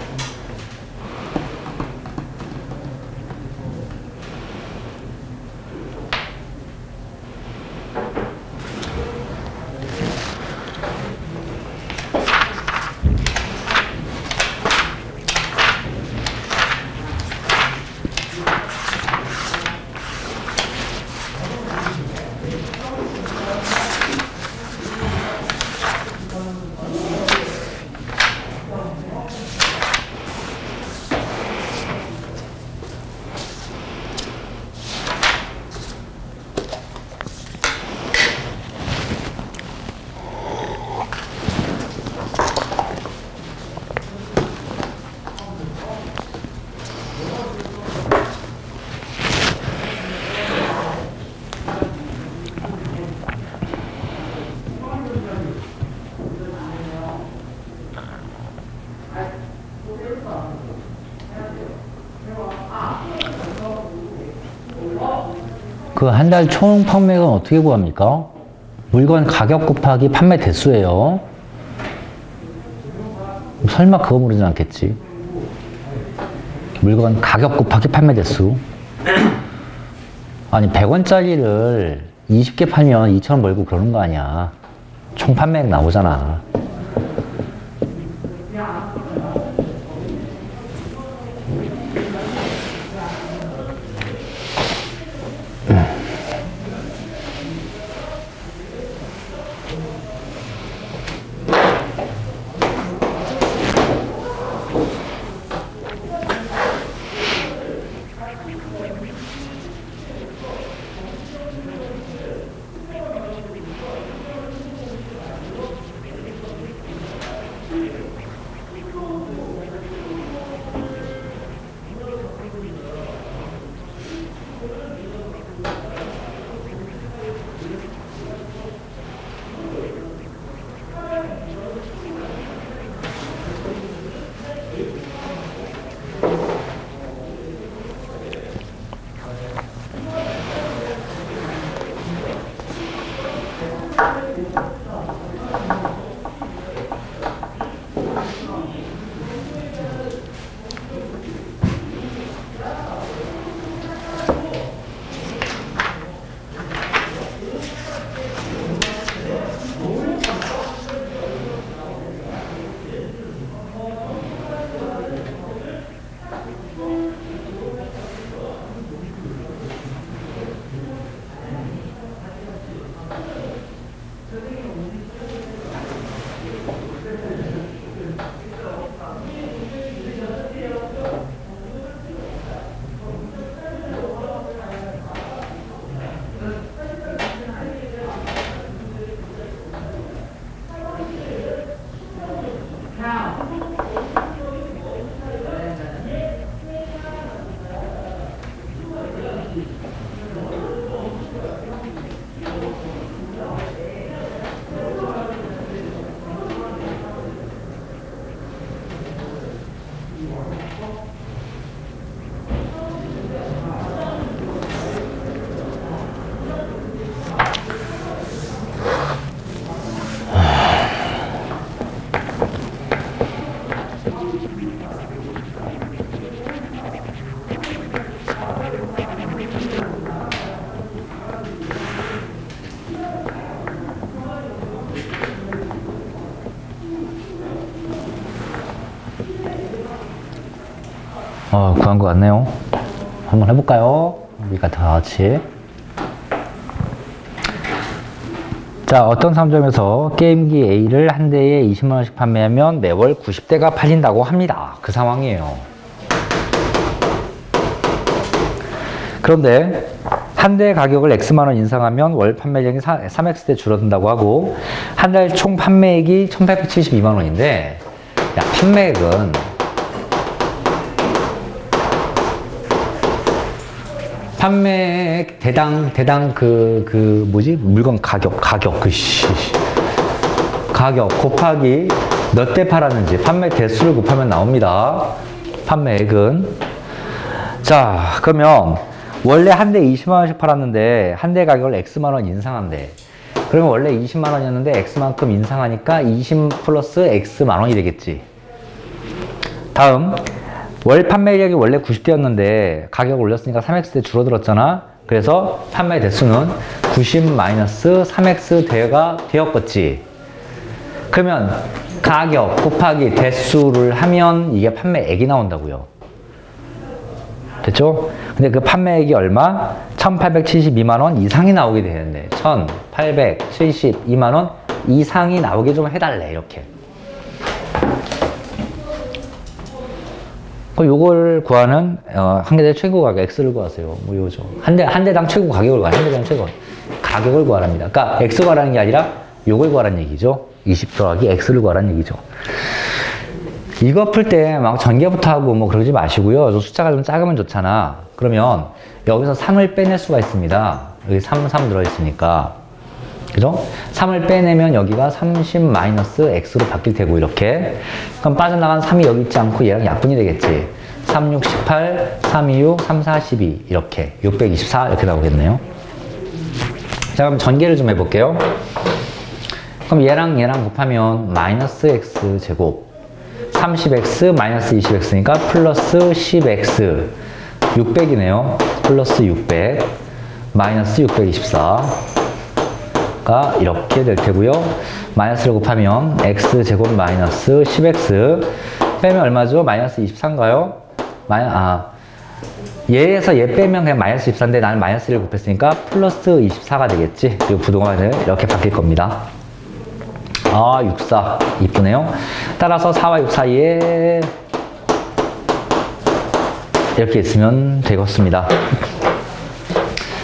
그 한 달 총 판매額은 어떻게 구합니까? 물건 가격 곱하기 판매 대수예요. 설마 그거 모르진 않겠지. 물건 가격 곱하기 판매 대수. 아니 100원짜리를 20개 팔면 2,000원 벌고 그러는 거 아니야. 총 판매액 나오잖아. 구한 것 같네요. 한번 해볼까요? 우리가 다 같이. 자, 어떤 상점에서 게임기 A를 한 대에 20만원씩 판매하면 매월 90대가 팔린다고 합니다. 그 상황이에요. 그런데 한 대 가격을 X만원 인상하면 월 판매량이 3X대 줄어든다고 하고 한 달 총 판매액이 1872만원인데 야, 판매액은 판매액 대당 뭐지? 물건 가격 곱하기 몇 대 팔았는지 판매 대수를 곱하면 나옵니다. 판매액은. 자, 그러면 원래 한 대 20만원씩 팔았는데 한 대 가격을 X만원 인상한대. 그러면 원래 20만원이었는데 X만큼 인상하니까 20 플러스 X만원이 되겠지. 다음 월 판매량이 원래 90대였는데 가격을 올렸으니까 3X대 줄어들었잖아. 그래서 판매 대수는 90 마이너스 3X대가 되었겠지. 그러면 가격 곱하기 대수를 하면 이게 판매액이 나온다고요. 됐죠? 근데 그 판매액이 얼마? 1872만원 이상이 나오게 되는데 1872만원 이상이 나오게 좀 해달래. 이렇게. 요걸 구하는 한 개당 최고 가격 X를 구하세요. 뭐 요죠. 한 대당 최고 가격을 구하는 한 대당 최고 가격을 구하랍니다. 그러니까 X 구하라는 게 아니라 요걸 구하라는 얘기죠. 20 더하기 X를 구하라는 얘기죠. 이거 풀 때 막 전개부터 하고 뭐 그러지 마시고요. 숫자가 좀 작으면 좋잖아. 그러면 여기서 3을 빼낼 수가 있습니다. 여기 3 들어있으니까. 그죠? 3을 빼내면 여기가 30 마이너스 X로 바뀔 테고, 이렇게. 그럼 빠져나간 3이 여기 있지 않고 얘랑 약분이 되겠지. 3, 6, 18, 3, 2, 6, 3, 4, 12. 이렇게. 624 이렇게 나오겠네요. 자, 그럼 전개를 좀 해볼게요. 그럼 얘랑 곱하면 마이너스 X 제곱. 30X 마이너스 20X니까 플러스 10X. 600이네요. 플러스 600. 마이너스 624. 가 이렇게 될 테고요. 마이너스를 곱하면 X제곱 마이너스 10X 빼면 얼마죠? 마이너스 24인가요? 얘에서 얘 빼면 그냥 마이너스 24인데 나는 마이너스 1을 곱했으니까 플러스 24가 되겠지. 그리고 부동안을 이렇게 바뀔 겁니다. 64 이쁘네요. 따라서 4와 6 사이에 이렇게 있으면 되겠습니다.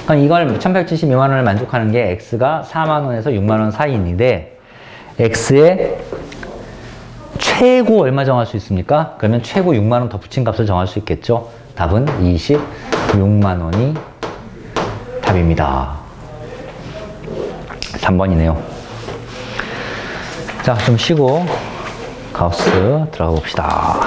그럼 이걸 1872만원을 만족하는 게 X가 4만원에서 6만원 사이인데 X의 최고 얼마 정할 수 있습니까? 그러면 최고 6만원 더 붙인 값을 정할 수 있겠죠? 답은 26만원이 답입니다. 3번이네요. 자, 좀 쉬고 가우스 들어가 봅시다.